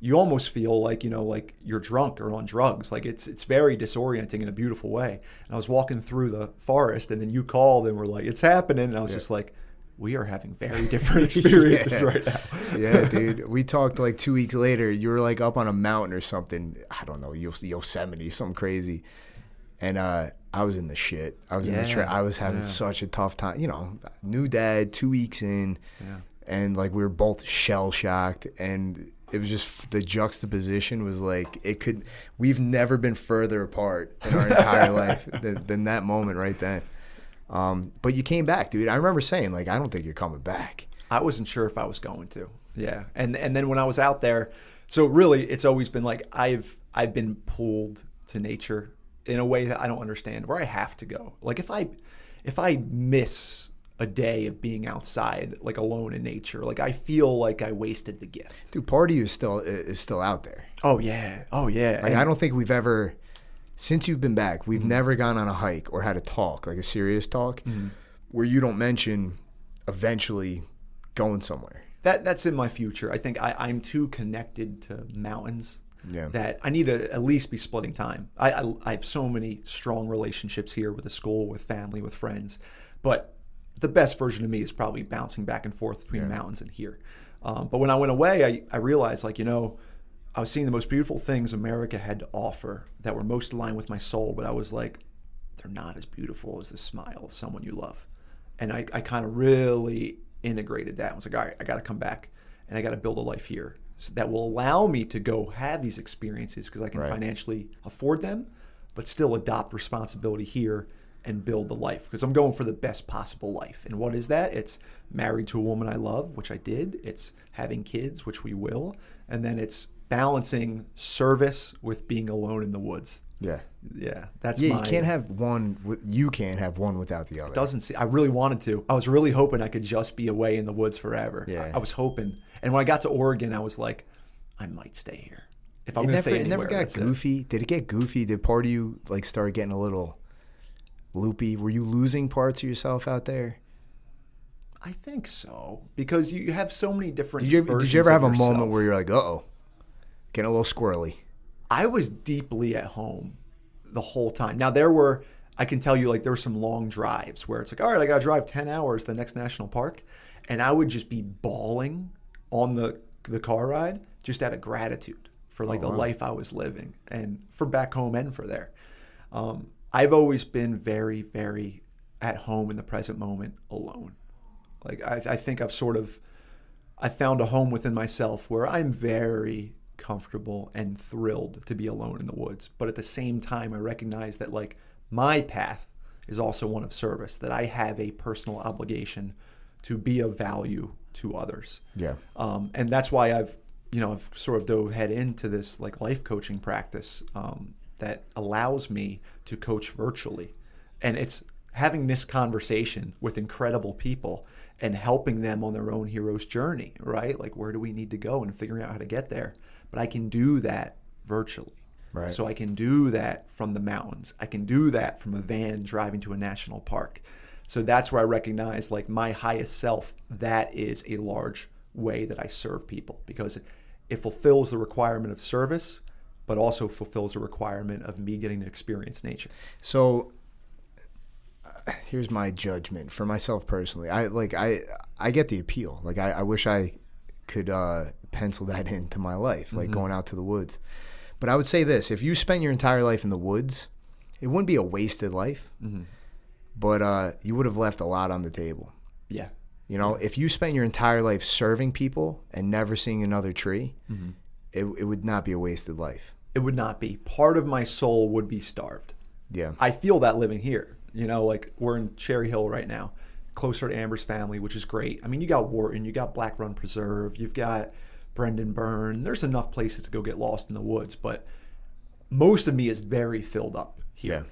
you almost feel like, like you're drunk or on drugs. Like it's very disorienting in a beautiful way. And I was walking through the forest, and then you called and were like, it's happening. And I was just like, we are having very different experiences right now. Yeah, dude. We talked like 2 weeks later. You were like up on a mountain or something. I don't know, Yosemite, something crazy. And I was in the shit. I was in the I was having such a tough time. New dad, 2 weeks in. Yeah. And like we were both shell shocked, and it was just the juxtaposition was like we've never been further apart in our entire life than that moment right then. But you came back, dude. I remember saying like, I don't think you're coming back. I wasn't sure if I was going to. Yeah. And then when I was out there, so really it's always been like I've been pulled to nature in a way that I don't understand, where I have to go. Like if I miss a day of being outside, like alone in nature, like I feel like I wasted the gift. Dude, part of you is still out there. Oh yeah. Like I don't think we've ever, since you've been back, we've never gone on a hike or had a talk, like a serious talk, where you don't mention eventually going somewhere. That's in my future. I think I'm too connected to mountains that I need to at least be splitting time. I have so many strong relationships here with the school, with family, with friends, but the best version of me is probably bouncing back and forth between mountains and here. But when I went away, I realized, like, I was seeing the most beautiful things America had to offer that were most aligned with my soul, but I was like, they're not as beautiful as the smile of someone you love. And I kind of really integrated that. I was like, all right, I got to come back and I got to build a life here that will allow me to go have these experiences because I can financially afford them, but still adopt responsibility here and build the life, because I'm going for the best possible life. And what is that? It's married to a woman I love, which I did. It's having kids, which we will. And then it's balancing service with being alone in the woods. Yeah. That's you can't have one. You can't have one without the other. It doesn't see. I really wanted to. I was really hoping I could just be away in the woods forever. Yeah. I was hoping. And when I got to Oregon, I was like, I might stay here. If I'm going to stay anywhere. It never got goofy. Did it get goofy? Did part of you like start getting a little loopy? Were you losing parts of yourself out there? I think so, because you have so many different. Did you ever have a moment where you're like, uh-oh, getting a little squirrely? I was deeply at home the whole time. Now I can tell you, like, there were some long drives where it's like, all right, I got to drive 10 hours to the next national park, and I would just be bawling on the car ride just out of gratitude for the life I was living, and for back home and for there. I've always been very, very at home in the present moment alone. Like I think I found a home within myself where I'm very comfortable and thrilled to be alone in the woods. But at the same time, I recognize that like my path is also one of service, that I have a personal obligation to be of value to others. Yeah. And that's why I've sort of dove head into this like life coaching practice that allows me to coach virtually. And it's having this conversation with incredible people and helping them on their own hero's journey, right? Like, where do we need to go, and figuring out how to get there. But I can do that virtually. Right. So I can do that from the mountains. I can do that from a van driving to a national park. So that's where I recognize, like, my highest self, that is a large way that I serve people, because it fulfills the requirement of service, but also fulfills the requirement of me getting to experience nature. So here's my judgment for myself personally. I get the appeal. Like I wish I could pencil that into my life, like going out to the woods. But I would say this: if you spent your entire life in the woods, it wouldn't be a wasted life, but you would have left a lot on the table. Yeah. If you spent your entire life serving people and never seeing another tree, it would not be a wasted life. It would not be. Part of my soul would be starved. Yeah. I feel that living here. Like we're in Cherry Hill right now, closer to Amber's family, which is great. I mean, you got Wharton, you got Black Run Preserve, you've got Brendan Burn. There's enough places to go get lost in the woods, but most of me is very filled up here. Yeah.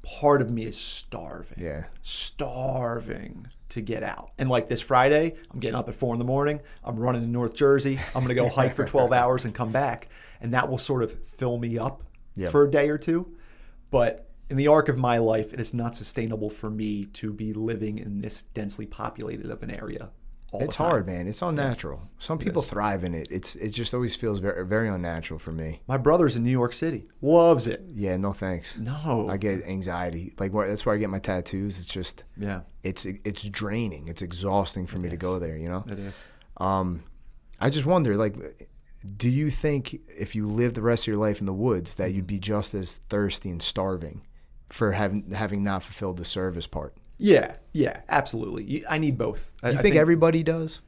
Part of me is starving. Yeah. Starving to get out. And like this Friday, I'm getting up at 4 a.m. I'm running to North Jersey. I'm going to go hike for 12 hours and come back. And that will sort of fill me up for a day or two. But in the arc of my life, it is not sustainable for me to be living in this densely populated of an area all It's the time. hard, man. It's unnatural. Some people thrive in it. It just always feels very, very unnatural for me. My brother's in New York City. Loves it. Yeah, no thanks. No. I get anxiety. Like that's where I get my tattoos. It's just Yeah. it's draining. It's exhausting for me to go there, you know? It is. I just wonder, like, do you think if you lived the rest of your life in the woods that you'd be just as thirsty and starving for having not fulfilled the service part? Yeah, absolutely. I need both. You think everybody does?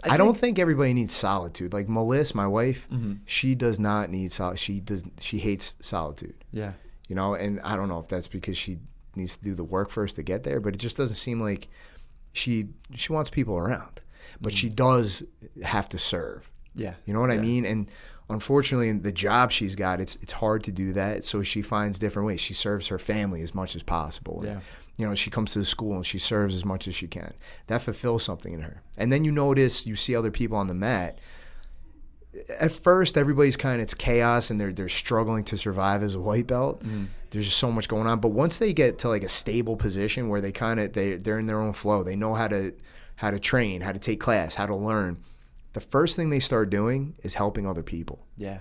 I don't think everybody needs solitude. Like Melissa, my wife, she does not need solitude. She hates solitude. Yeah. You know, and I don't know if that's because she needs to do the work first to get there, but it just doesn't seem like she wants people around. But she does have to serve. Yeah. You know what I mean? And unfortunately, in the job she's got, it's hard to do that. So she finds different ways. She serves her family as much as possible. Yeah. And, you know, she comes to the school and she serves as much as she can. That fulfills something in her. And then you see other people on the mat. At first, everybody's it's chaos and they're struggling to survive as a white belt. There's just so much going on. But once they get to like a stable position where they're in their own flow, they know how to train, how to take class, how to learn. The first thing they start doing is helping other people. Yeah.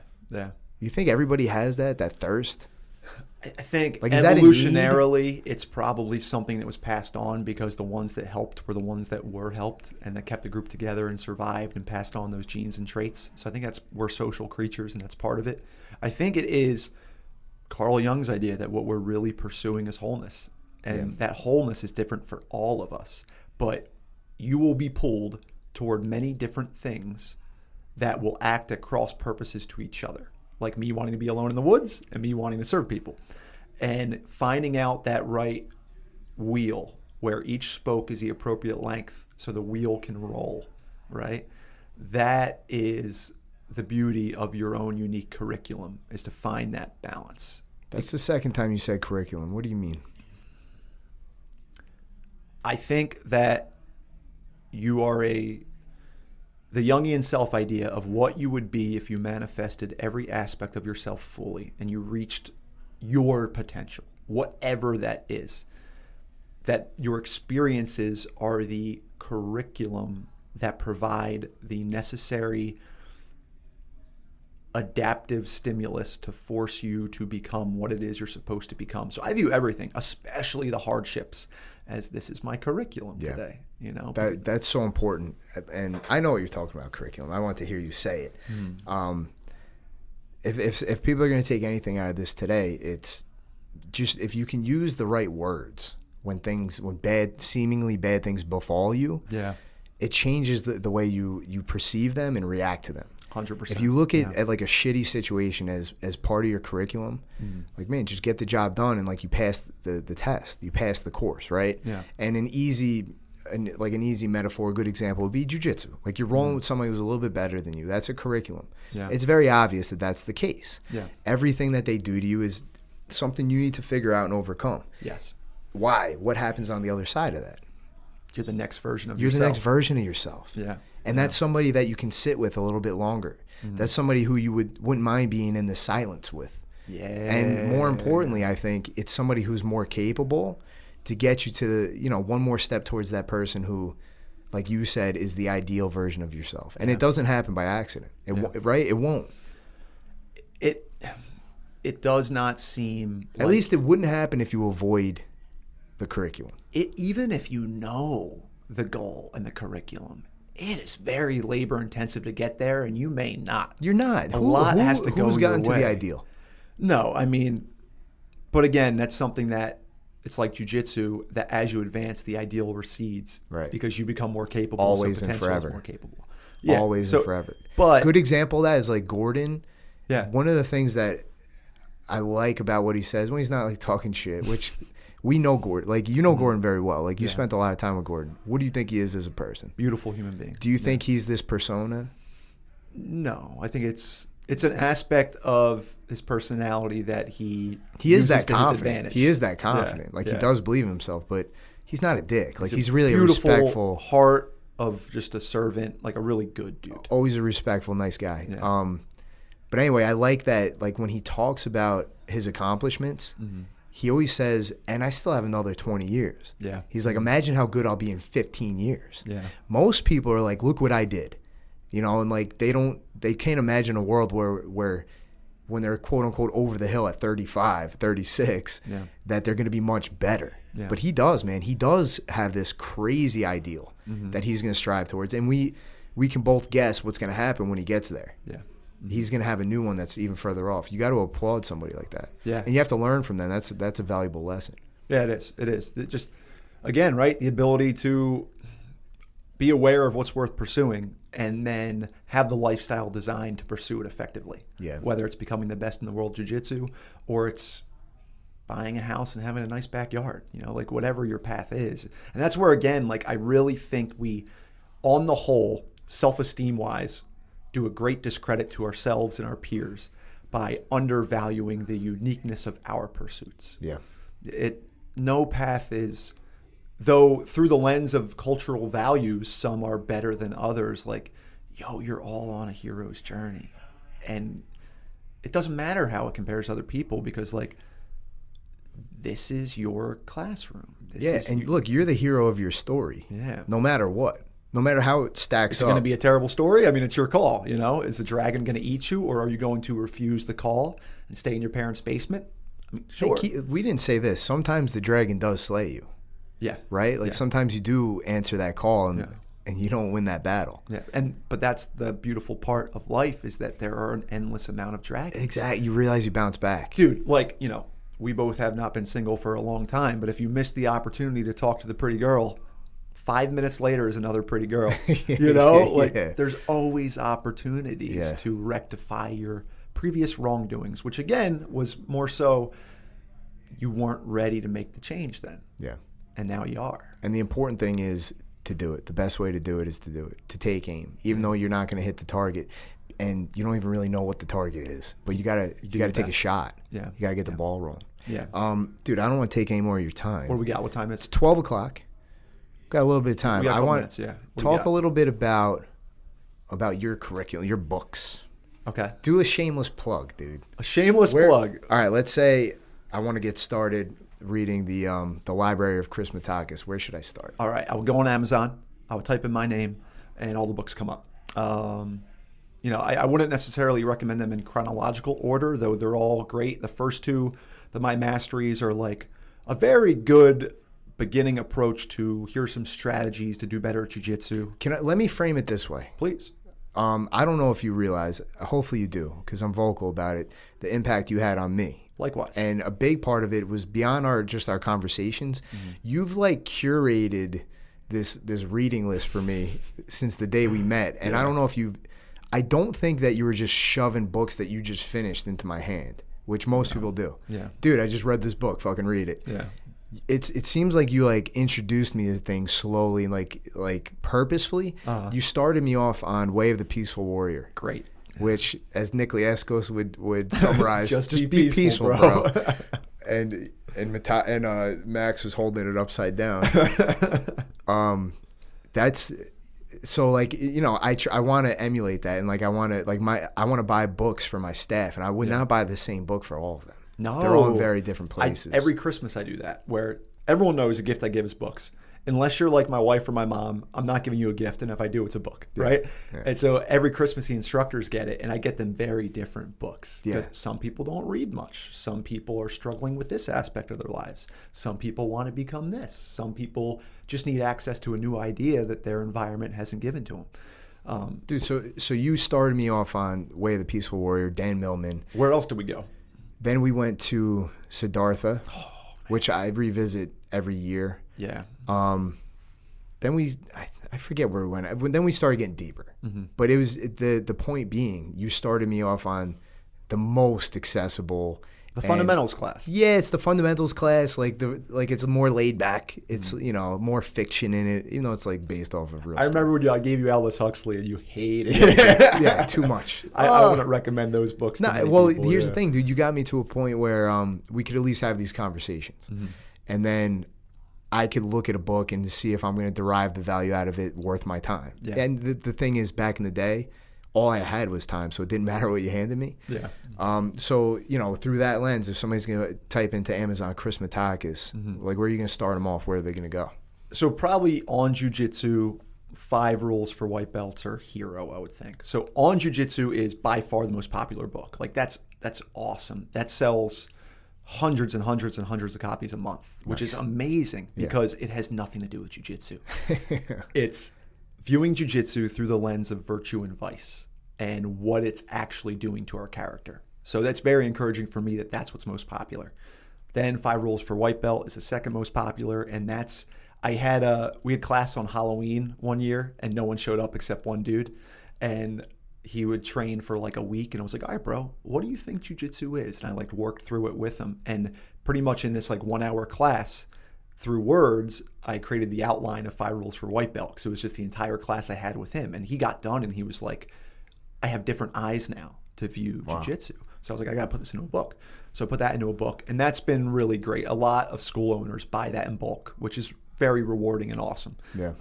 You think everybody has that thirst? I think Like, is that a evolutionarily, it's probably something that was passed on because the ones that helped were the ones that were helped and that kept the group together and survived and passed on those genes and traits. So I think we're social creatures and that's part of it. I think it is Carl Jung's idea that what we're really pursuing is wholeness. And that wholeness is different for all of us. But you will be pulled toward many different things that will act at cross purposes to each other. Like me wanting to be alone in the woods and me wanting to serve people. And finding out that right wheel where each spoke is the appropriate length so the wheel can roll, right? That is the beauty of your own unique curriculum, is to find that balance. That's the second time you said curriculum. What do you mean? I think that you are the Jungian self idea of what you would be if you manifested every aspect of yourself fully and you reached your potential, whatever that is, that your experiences are the curriculum that provide the necessary adaptive stimulus to force you to become what it is you're supposed to become. So I view everything, especially the hardships, as this is my curriculum today. You know, that's so important. And I know what you're talking about, curriculum. I want to hear you say it. If people are going to take anything out of this today, it's just if you can use the right words when seemingly bad things befall you. Yeah, it changes the way you perceive them and react to them. 100%. If you look at like a shitty situation as part of your curriculum, like, man, just get the job done and like you pass the test, you pass the course, right? Yeah. And an easy metaphor, a good example would be JiuJitsu. Like you're rolling with somebody who's a little bit better than you. That's a curriculum. Yeah. It's very obvious that that's the case. Yeah. Everything that they do to you is something you need to figure out and overcome. Yes. Why? What happens on the other side of that? You're the next version of yourself. You're the next version of yourself. Yeah. And that's somebody that you can sit with a little bit longer. That's somebody who you wouldn't mind being in the silence with. Yeah. And more importantly, I think it's somebody who's more capable to get you to one more step towards that person who, like you said, is the ideal version of yourself. And it doesn't happen by accident. Right? It won't. It does not seem At least it wouldn't happen if you avoid the curriculum. Even if you know the goal and the curriculum, it is very labor intensive to get there, and you may not. You're not. A lot has to go Who's gotten your way. To the ideal? No, I mean, but again, that's something that it's like jiu-jitsu, that as you advance, the ideal recedes, right? Because you become more capable. Always so and forever. More capable. Yeah, always and forever. But good example of that is like Gordon. Yeah. One of the things that I like about what he says when he's not like talking shit, which. We know Gordon. Like, you know Gordon very well. Like, you spent a lot of time with Gordon. What do you think he is as a person? Beautiful human being. Do you think he's this persona? No. I think it's an aspect of his personality that he is that confident. He is that confident. He does believe in himself, but he's not a dick. Like, he's really a respectful heart of just a servant, like a really good dude. Always a respectful, nice guy. Yeah. But anyway, I like that, like, when he talks about his accomplishments, he always says, and I still have another 20 years. Yeah. He's like, imagine how good I'll be in 15 years. Yeah. Most people are like, look what I did. You know, and like they can't imagine a world where when they're quote unquote over the hill at 35, 36, that they're going to be much better. Yeah. But he does, man. He does have this crazy ideal that he's going to strive towards. And we can both guess what's going to happen when he gets there. Yeah. He's going to have a new one that's even further off. You got to applaud somebody like that. Yeah. And you have to learn from them. That's a valuable lesson. Yeah, it is. It is. It just, again, right, the ability to be aware of what's worth pursuing and then have the lifestyle designed to pursue it effectively. Yeah. Whether it's becoming the best in the world jiu-jitsu or it's buying a house and having a nice backyard, you know, like whatever your path is. And that's where, again, like I really think we, on the whole, self-esteem wise, do a great discredit to ourselves and our peers by undervaluing the uniqueness of our pursuits. Yeah. No path is, though through the lens of cultural values, some are better than others. Like, yo, you're all on a hero's journey. And it doesn't matter how it compares to other people because, like, this is your classroom. Look, you're the hero of your story. Yeah. No matter what. No matter how it stacks up. Is it going to be a terrible story? I mean, it's your call, you know? Is the dragon going to eat you, or are you going to refuse the call and stay in your parents' basement? I mean, sure. Hey, we didn't say this. Sometimes the dragon does slay you. Yeah. Right? Like sometimes you do answer that call and you don't win that battle. Yeah. But that's the beautiful part of life is that there are an endless amount of dragons. Exactly. You realize you bounce back. Dude, like, you know, we both have not been single for a long time, but if you miss the opportunity to talk to the pretty girl, 5 minutes later is another pretty girl. You know, like there's always opportunities to rectify your previous wrongdoings, which again was more so you weren't ready to make the change then. Yeah. And now you are. And the important thing is to do it. The best way to do it is to do it, to take aim, even though you're not going to hit the target and you don't even really know what the target is, but you gotta take a shot. Yeah. You gotta get the ball rolling. Yeah. Dude, I don't want to take any more of your time. What do we got? What time is it? It's 12 o'clock. Got a little bit of time. We got a couple minutes, yeah. Talk a little bit about your curriculum, your books. Okay. Do a shameless plug, dude. A shameless plug. All right, let's say I want to get started reading the library of Chris Matakas. Where should I start? All right, I would go on Amazon. I would type in my name, and all the books come up. You know, I wouldn't necessarily recommend them in chronological order, though they're all great. The first two, the My Masteries, are like a very good beginning approach to here's some strategies to do better at jiu-jitsu. Let me frame it this way. Please. I don't know if you realize, hopefully you do, because I'm vocal about it, the impact you had on me. Likewise. And a big part of it was beyond our conversations. Mm-hmm. You've like curated this reading list for me since the day we met. And I don't know if I don't think that you were just shoving books that you just finished into my hand, which most people do. Yeah. Dude, I just read this book, fucking read it. Yeah. It seems like you like introduced me to things slowly and like purposefully. You started me off on Way of the Peaceful Warrior. Great. Which, as Nick Liescos would summarize, just be peaceful, bro. and Max was holding it upside down. That's so like, you know, I want to emulate that, and like I want to buy books for my staff, and I would not buy the same book for all of them. No. They're all in very different places. Every Christmas I do that, where everyone knows the gift I give is books. Unless you're like my wife or my mom, I'm not giving you a gift, and if I do, it's a book, right? Yeah. And so every Christmas the instructors get it, and I get them very different books. Because some people don't read much. Some people are struggling with this aspect of their lives. Some people want to become this. Some people just need access to a new idea that their environment hasn't given to them. Dude, so you started me off on Way of the Peaceful Warrior, Dan Millman. Where else did we go? Then we went to Siddhartha, which I revisit every year. Yeah. Then I forget where we went. Then we started getting deeper. Mm-hmm. But it was the point being, you started me off on the most accessible. The fundamentals class. Yeah, it's the fundamentals class. Like it's more laid back. It's you know, more fiction in it, even though it's like based off of real. I remember when I gave you Aldous Huxley and you hated it. Yeah, too much. I wouldn't recommend those books. Well, here's the thing, dude. You got me to a point where we could at least have these conversations, and then I could look at a book and see if I'm going to derive the value out of it worth my time. Yeah. And the thing is, back in the day, all I had was time, so it didn't matter what you handed me. Yeah. So, through that lens, if somebody's going to type into Amazon Chris Matakas, like, where are you going to start them off? Where are they going to go? So probably on JiuJitsu, 5 Rules for White Belts or Hero, I would think. So On JiuJitsu is by far the most popular book. Like that's awesome. That sells hundreds and hundreds and hundreds of copies a month, which is amazing because it has nothing to do with jiu-jitsu. It's viewing jiu-jitsu through the lens of virtue and vice and what it's actually doing to our character. So that's very encouraging for me that that's what's most popular. Then 5 Rules for White Belt is the second most popular, and that's we had class on Halloween one year, and no one showed up except one dude, and he would train for like a week, and I was like, all right, bro, what do you think jiu-jitsu is? And I like worked through it with him, and pretty much in this like 1 hour class, through words, I created the outline of 5 Rules for White Belt, because it was just the entire class I had with him, and he got done, and he was like, I have different eyes now to view jiu-jitsu. So I was like, I got to put this into a book. So I put that into a book, and that's been really great. A lot of school owners buy that in bulk, which is very rewarding and awesome. Yeah.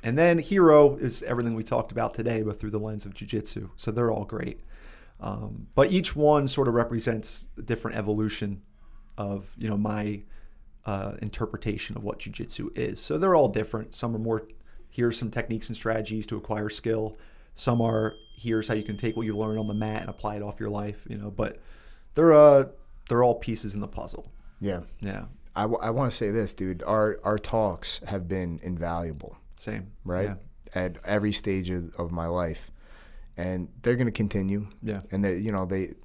And then Hero is everything we talked about today, but through the lens of jiu-jitsu. So they're all great. But each one sort of represents a different evolution of, my interpretation of what jiu-jitsu is. So they're all different. Some are more, here's some techniques and strategies to acquire skill. Some are, here's how you can take what you learn on the mat and apply it off your life, but they're all pieces in the puzzle. Yeah. Yeah. I want to say this, dude. Our talks have been invaluable. Same. Right? Yeah. At every stage of my life. And they're going to continue. Yeah. And they, I don't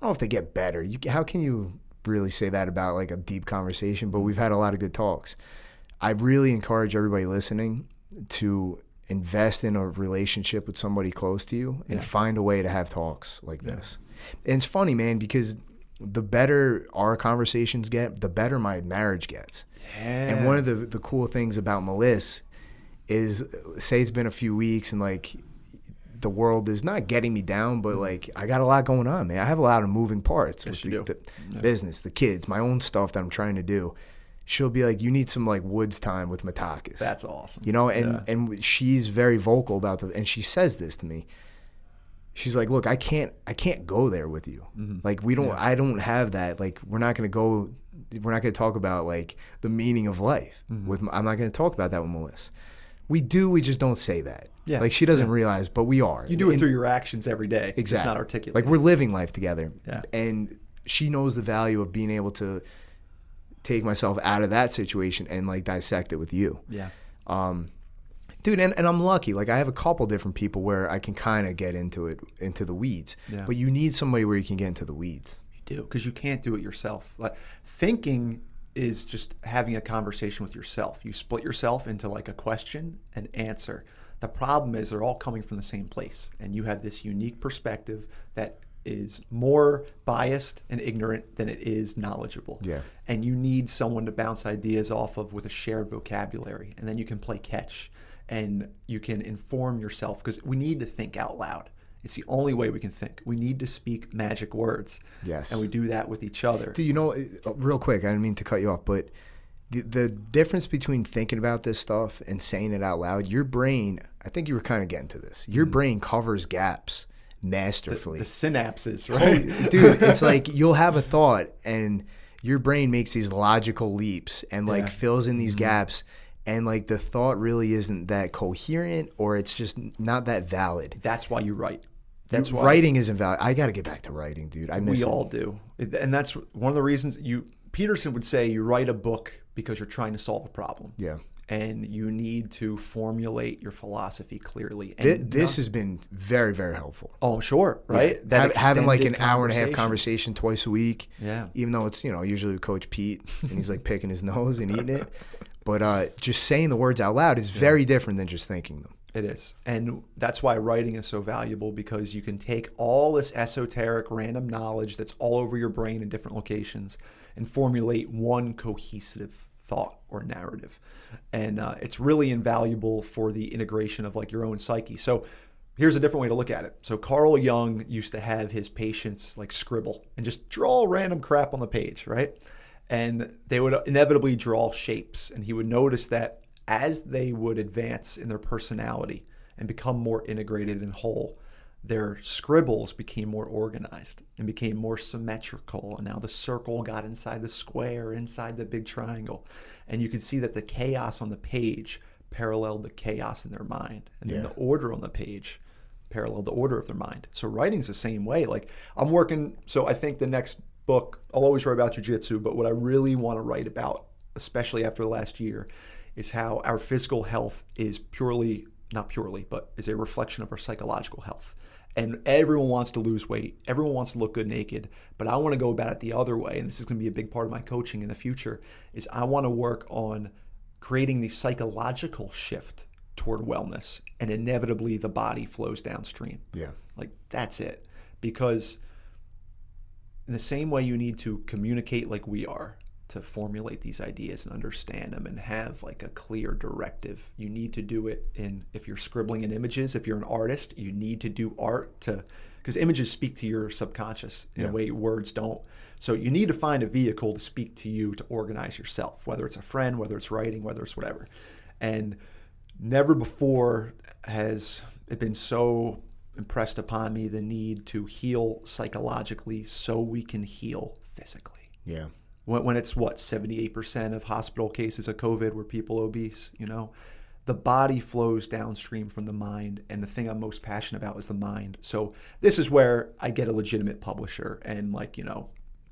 know if they get better. How can you really say that about like a deep conversation? But we've had a lot of good talks. I really encourage everybody listening to invest in a relationship with somebody close to you and find a way to have talks like this. And it's funny, man, because the better our conversations get, the better my marriage gets. Yeah. And one of the cool things about Melissa is, say it's been a few weeks and like the world is not getting me down, but like I got a lot going on, man. I have a lot of moving parts with the business, the kids, my own stuff that I'm trying to do. She'll be like, you need some like woods time with Matakas. That's awesome. And she's very vocal about and she says this to me. She's like, look, I can't go there with you. Mm-hmm. Like I don't have that. Like we're not going to talk about like the meaning of life. Mm-hmm. I'm not going to talk about that with Melissa. We just don't say that. Yeah. Like she doesn't realize, but we are. You do it through your actions every day. Exactly. It's not articulate. Like we're living life together. Yeah. And she knows the value of being able to take myself out of that situation and like dissect it with you. Yeah. Dude, and I'm lucky. Like I have a couple different people where I can kind of get into the weeds. Yeah. But you need somebody where you can get into the weeds. You do, because you can't do it yourself. Like thinking is just having a conversation with yourself. You split yourself into like a question and answer. The problem is they're all coming from the same place, and you have this unique perspective that is more biased and ignorant than it is knowledgeable. Yeah. And you need someone to bounce ideas off of with a shared vocabulary, and then you can play catch and you can inform yourself, because we need to think out loud. It's the only way we can think. We need to speak magic words. Yes. And we do that with each other. Dude, real quick, I didn't mean to cut you off, but the difference between thinking about this stuff and saying it out loud, your brain, I think you were kind of getting to this, your brain covers gaps masterfully. The synapses, right? Oh, dude, it's like you'll have a thought and your brain makes these logical leaps and like fills in these gaps, and like the thought really isn't that coherent, or it's just not that valid. That's why you write. That's why writing isn't valid. I got to get back to writing, dude. I miss it. We all do. And that's one of the reasons Peterson would say you write a book because you're trying to solve a problem. Yeah. And you need to formulate your philosophy clearly. And this has been very, very helpful. Oh, sure, right? Yeah. Having like an hour and a half conversation twice a week. Yeah. Even though it's, usually with Coach Pete and he's like picking his nose and eating it. But just saying the words out loud is very different than just thinking them. It is. And that's why writing is so valuable, because you can take all this esoteric random knowledge that's all over your brain in different locations and formulate one cohesive thought or narrative. And it's really invaluable for the integration of like your own psyche. So here's a different way to look at it. So Carl Jung used to have his patients like scribble and just draw random crap on the page, right? And they would inevitably draw shapes. And he would notice that as they would advance in their personality and become more integrated and whole. Their scribbles became more organized and became more symmetrical. And now the circle got inside the square, inside the big triangle. And you could see that the chaos on the page paralleled the chaos in their mind. And then the order on the page paralleled the order of their mind. So writing's the same way. Like I'm working, so I think the next book, I'll always write about jiu-jitsu, but what I really want to write about, especially after the last year, is how our physical health is not purely, but is a reflection of our psychological health. And everyone wants to lose weight. Everyone wants to look good naked. But I want to go about it the other way. And this is going to be a big part of my coaching in the future, is I want to work on creating the psychological shift toward wellness. And inevitably, the body flows downstream. Yeah. Like, that's it. Because in the same way you need to communicate like we are, to formulate these ideas and understand them and have like a clear directive. You need to do it if you're scribbling in images, if you're an artist, you need to do art because images speak to your subconscious in a way words don't. So you need to find a vehicle to speak to you, to organize yourself, whether it's a friend, whether it's writing, whether it's whatever. And never before has it been so impressed upon me the need to heal psychologically so we can heal physically. Yeah. When it's 78% of hospital cases of COVID were people obese, the body flows downstream from the mind. And the thing I'm most passionate about is the mind. So this is where I get a legitimate publisher and a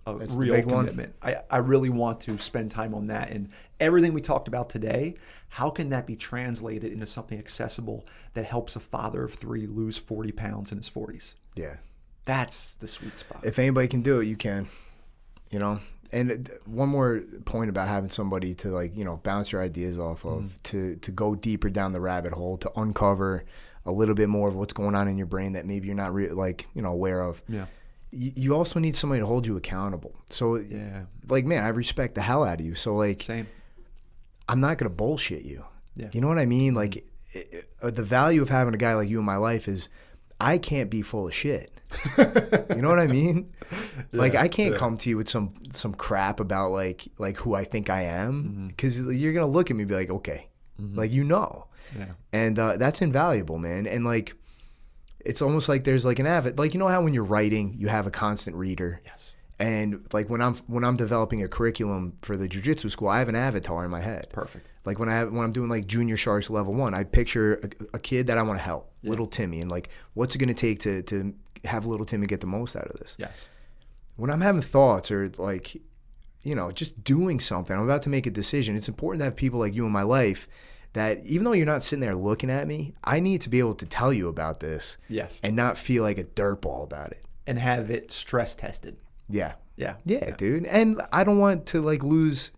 That's real the big commitment. I really want to spend time on that. And everything we talked about today, how can that be translated into something accessible that helps a father of 3 lose 40 pounds in his 40s? Yeah. That's the sweet spot. If anybody can do it, you can, And one more point about having somebody to bounce your ideas off of, to go deeper down the rabbit hole, to uncover a little bit more of what's going on in your brain that maybe you're not aware of. Yeah. You also need somebody to hold you accountable. So man, I respect the hell out of you. So same. I'm not going to bullshit you. Yeah. You know what I mean? The value of having a guy like you in my life is I can't be full of shit. You know what I mean? I can't come to you with some crap about like who I think I am, because you're gonna look at me and be like, okay, Yeah. And that's invaluable, man. And it's almost like there's an avid, how when you're writing you have a constant reader. Yes. And when I'm developing a curriculum for the jiu-jitsu school, I have an avatar in my head. Perfect. When I'm doing junior sharks level 1, I picture a kid that I want to help, little Timmy, and what's it going to take to have little Timmy get the most out of this? Yes. When I'm having thoughts or just doing something, I'm about to make a decision, it's important to have people like you in my life that even though you're not sitting there looking at me, I need to be able to tell you about this. Yes. And not feel like a dirtball about it. And have it stress tested. Yeah, Yeah. dude. And I don't want to lose,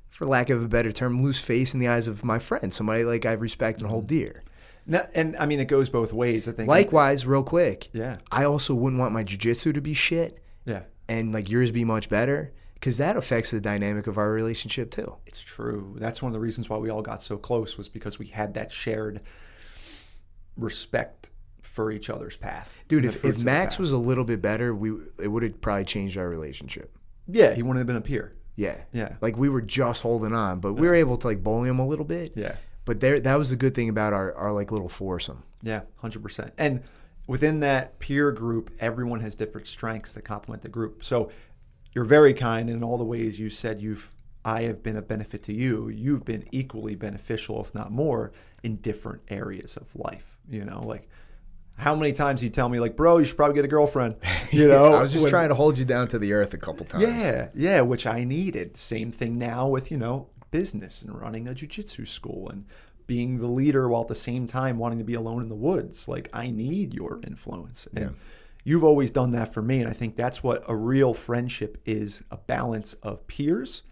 for lack of a better term, lose face in the eyes of my friend, somebody I respect and hold dear. No, and I mean, it goes both ways, I think. Likewise, real quick. Yeah. I also wouldn't want my jiu-jitsu to be shit. Yeah. And yours be much better, because that affects the dynamic of our relationship too. It's true. That's one of the reasons why we all got so close, was because we had that shared respect for each other's path. Dude, if Max was a little bit better, it would have probably changed our relationship. Yeah, he wouldn't have been a peer. Yeah. Yeah. We were just holding on, but we were able to bully him a little bit. Yeah. But that was the good thing about our little foursome. Yeah, 100%. And within that peer group, everyone has different strengths that complement the group. So you're very kind in all the ways you said I have been a benefit to you. You've been equally beneficial, if not more, in different areas of life. How many times you tell me bro, you should probably get a girlfriend? I was just trying to hold you down to the earth a couple times. Yeah, which I needed. Same thing now with, business and running a jiu-jitsu school and being the leader while at the same time wanting to be alone in the woods. I need your influence. And you've always done that for me. And I think that's what a real friendship is, a balance of peers,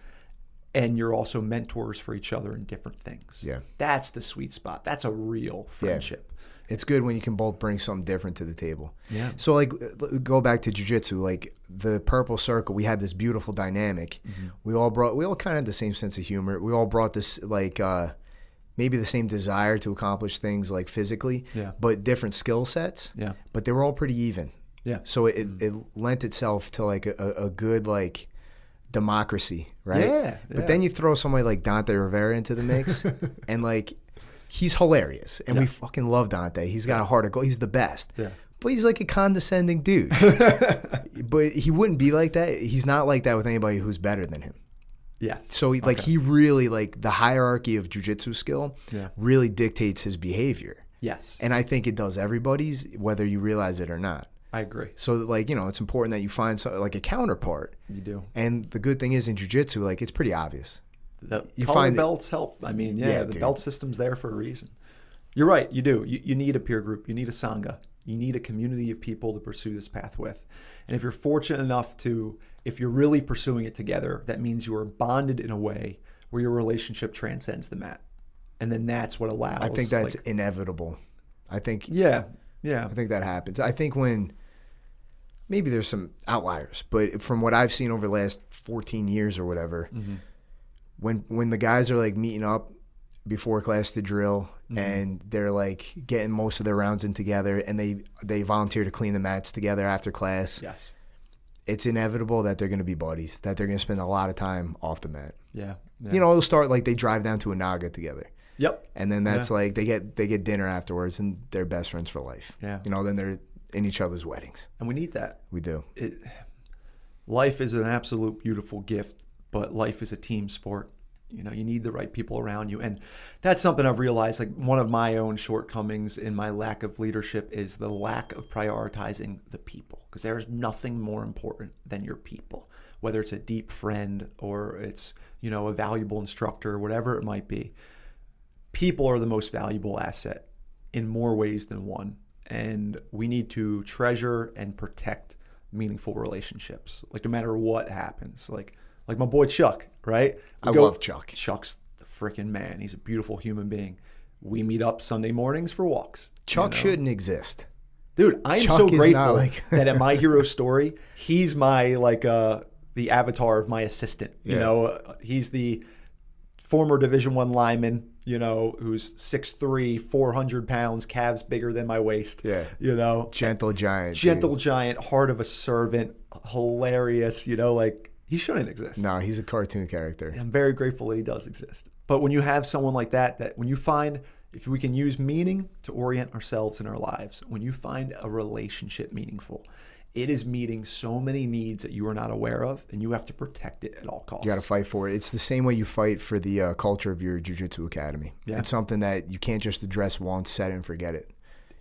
and you're also mentors for each other in different things. Yeah. That's the sweet spot. That's a real friendship. Yeah. It's good when you can both bring something different to the table. Yeah. So go back to jiu-jitsu, the purple circle, we had this beautiful dynamic. Mm-hmm. We all kind of had the same sense of humor. We all brought this maybe the same desire to accomplish things physically, but different skill sets. Yeah. But they were all pretty even. Yeah. So it lent itself to a good democracy, right? Yeah. But then you throw somebody like Dante Rivera into the mix, and he's hilarious, and we Yes. fucking love Dante. He's got a heart of gold. He's the best. Yeah. But he's like a condescending dude. But he wouldn't be like that. He's not like that with anybody who's better than him. Yes. So he really, like, the hierarchy of jiu-jitsu skill really dictates his behavior. Yes. And I think it does everybody's, whether you realize it or not. I agree. So, like, it's important that you find like a counterpart. You do. And the good thing is in jiu-jitsu, like, it's pretty obvious. You color belts help. I mean, the dude. belt system's there for a reason. You're right. You do. You need a peer group. You need a sangha. You need a community of people to pursue this path with. And if you're fortunate enough if you're really pursuing it together, that means you are bonded in a way where your relationship transcends the mat. And then that's what allows. I think that's inevitable. I think. Yeah. I think that happens. I think when maybe there's some outliers, but from what I've seen over the last 14 years or whatever, when the guys are like meeting up before class to drill and they're like getting most of their rounds in together and they volunteer to clean the mats together after class. Yes. It's inevitable that they're going to be buddies, that they're going to spend a lot of time off the mat. Yeah. It'll start like they drive down to a Naga together. Yep. And then that's like they get dinner afterwards and they're best friends for life. Yeah. Then they're in each other's weddings. And we need that. We do. Life is an absolute beautiful gift, but life is a team sport. You need the right people around you. And that's something I've realized, like one of my own shortcomings in my lack of leadership is the lack of prioritizing the people, because there's nothing more important than your people, whether it's a deep friend or it's, a valuable instructor or whatever it might be. People are the most valuable asset in more ways than one. And we need to treasure and protect meaningful relationships, like no matter what happens. Like my boy Chuck, right? I love Chuck. Chuck's the freaking man. He's a beautiful human being. We meet up Sunday mornings for walks. Chuck shouldn't exist. Dude, I am Chuck so is grateful not like- that at My Hero Story, he's my the avatar of my assistant. He's the former Division I lineman, who's 6'3", 400 pounds, calves bigger than my waist. Yeah. Gentle giant. Gentle dude. giant, heart of a servant, hilarious, he shouldn't exist. No, he's a cartoon character. I'm very grateful that he does exist. But when you have someone like that when you find, if we can use meaning to orient ourselves in our lives, when you find a relationship meaningful, it is meeting so many needs that you are not aware of, and you have to protect it at all costs. You got to fight for it. It's the same way you fight for the culture of your jiu-jitsu academy. Yeah. It's something that you can't just address once, set it, and forget it.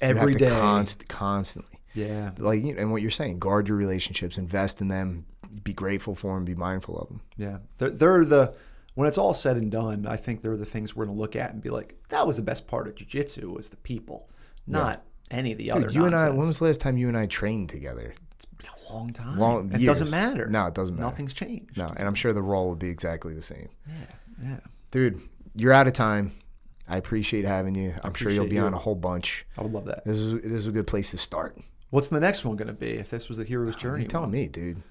Every you day. have to constantly. Yeah. And what you're saying, guard your relationships, invest in them, be grateful for them, be mindful of them. Yeah. When it's all said and done, I think they're the things we're going to look at and be like, that was the best part of jiu-jitsu, was the people, not any of the other you nonsense. and I, when was the last time you and I trained together? It's been a long time. It doesn't matter. No, it doesn't matter. Nothing's changed. No, and I'm sure the role would be exactly the same. Yeah. Dude, you're out of time. I appreciate having you. I'm sure you'll be on a whole bunch. I would love that. This is a good place to start. What's the next one going to be if this was the hero's journey? You're telling me, dude.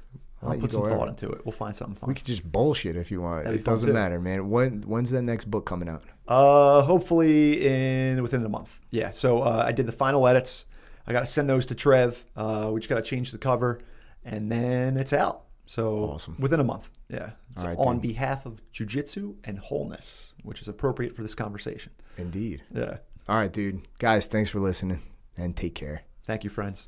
I'll put some thought into it. We'll find something fun. We could just bullshit if you want. That'd be It fun doesn't too. matter, man. When's that next book coming out? Hopefully within a month. Yeah. So I did the final edits. I got to send those to Trev. We just got to change the cover, and then it's out. So Awesome. Within a month. Yeah. It's All right, on dude. behalf of jiu-jitsu and wholeness, which is appropriate for this conversation. Indeed. Yeah. All right, dude. Guys, thanks for listening, and take care. Thank you, friends.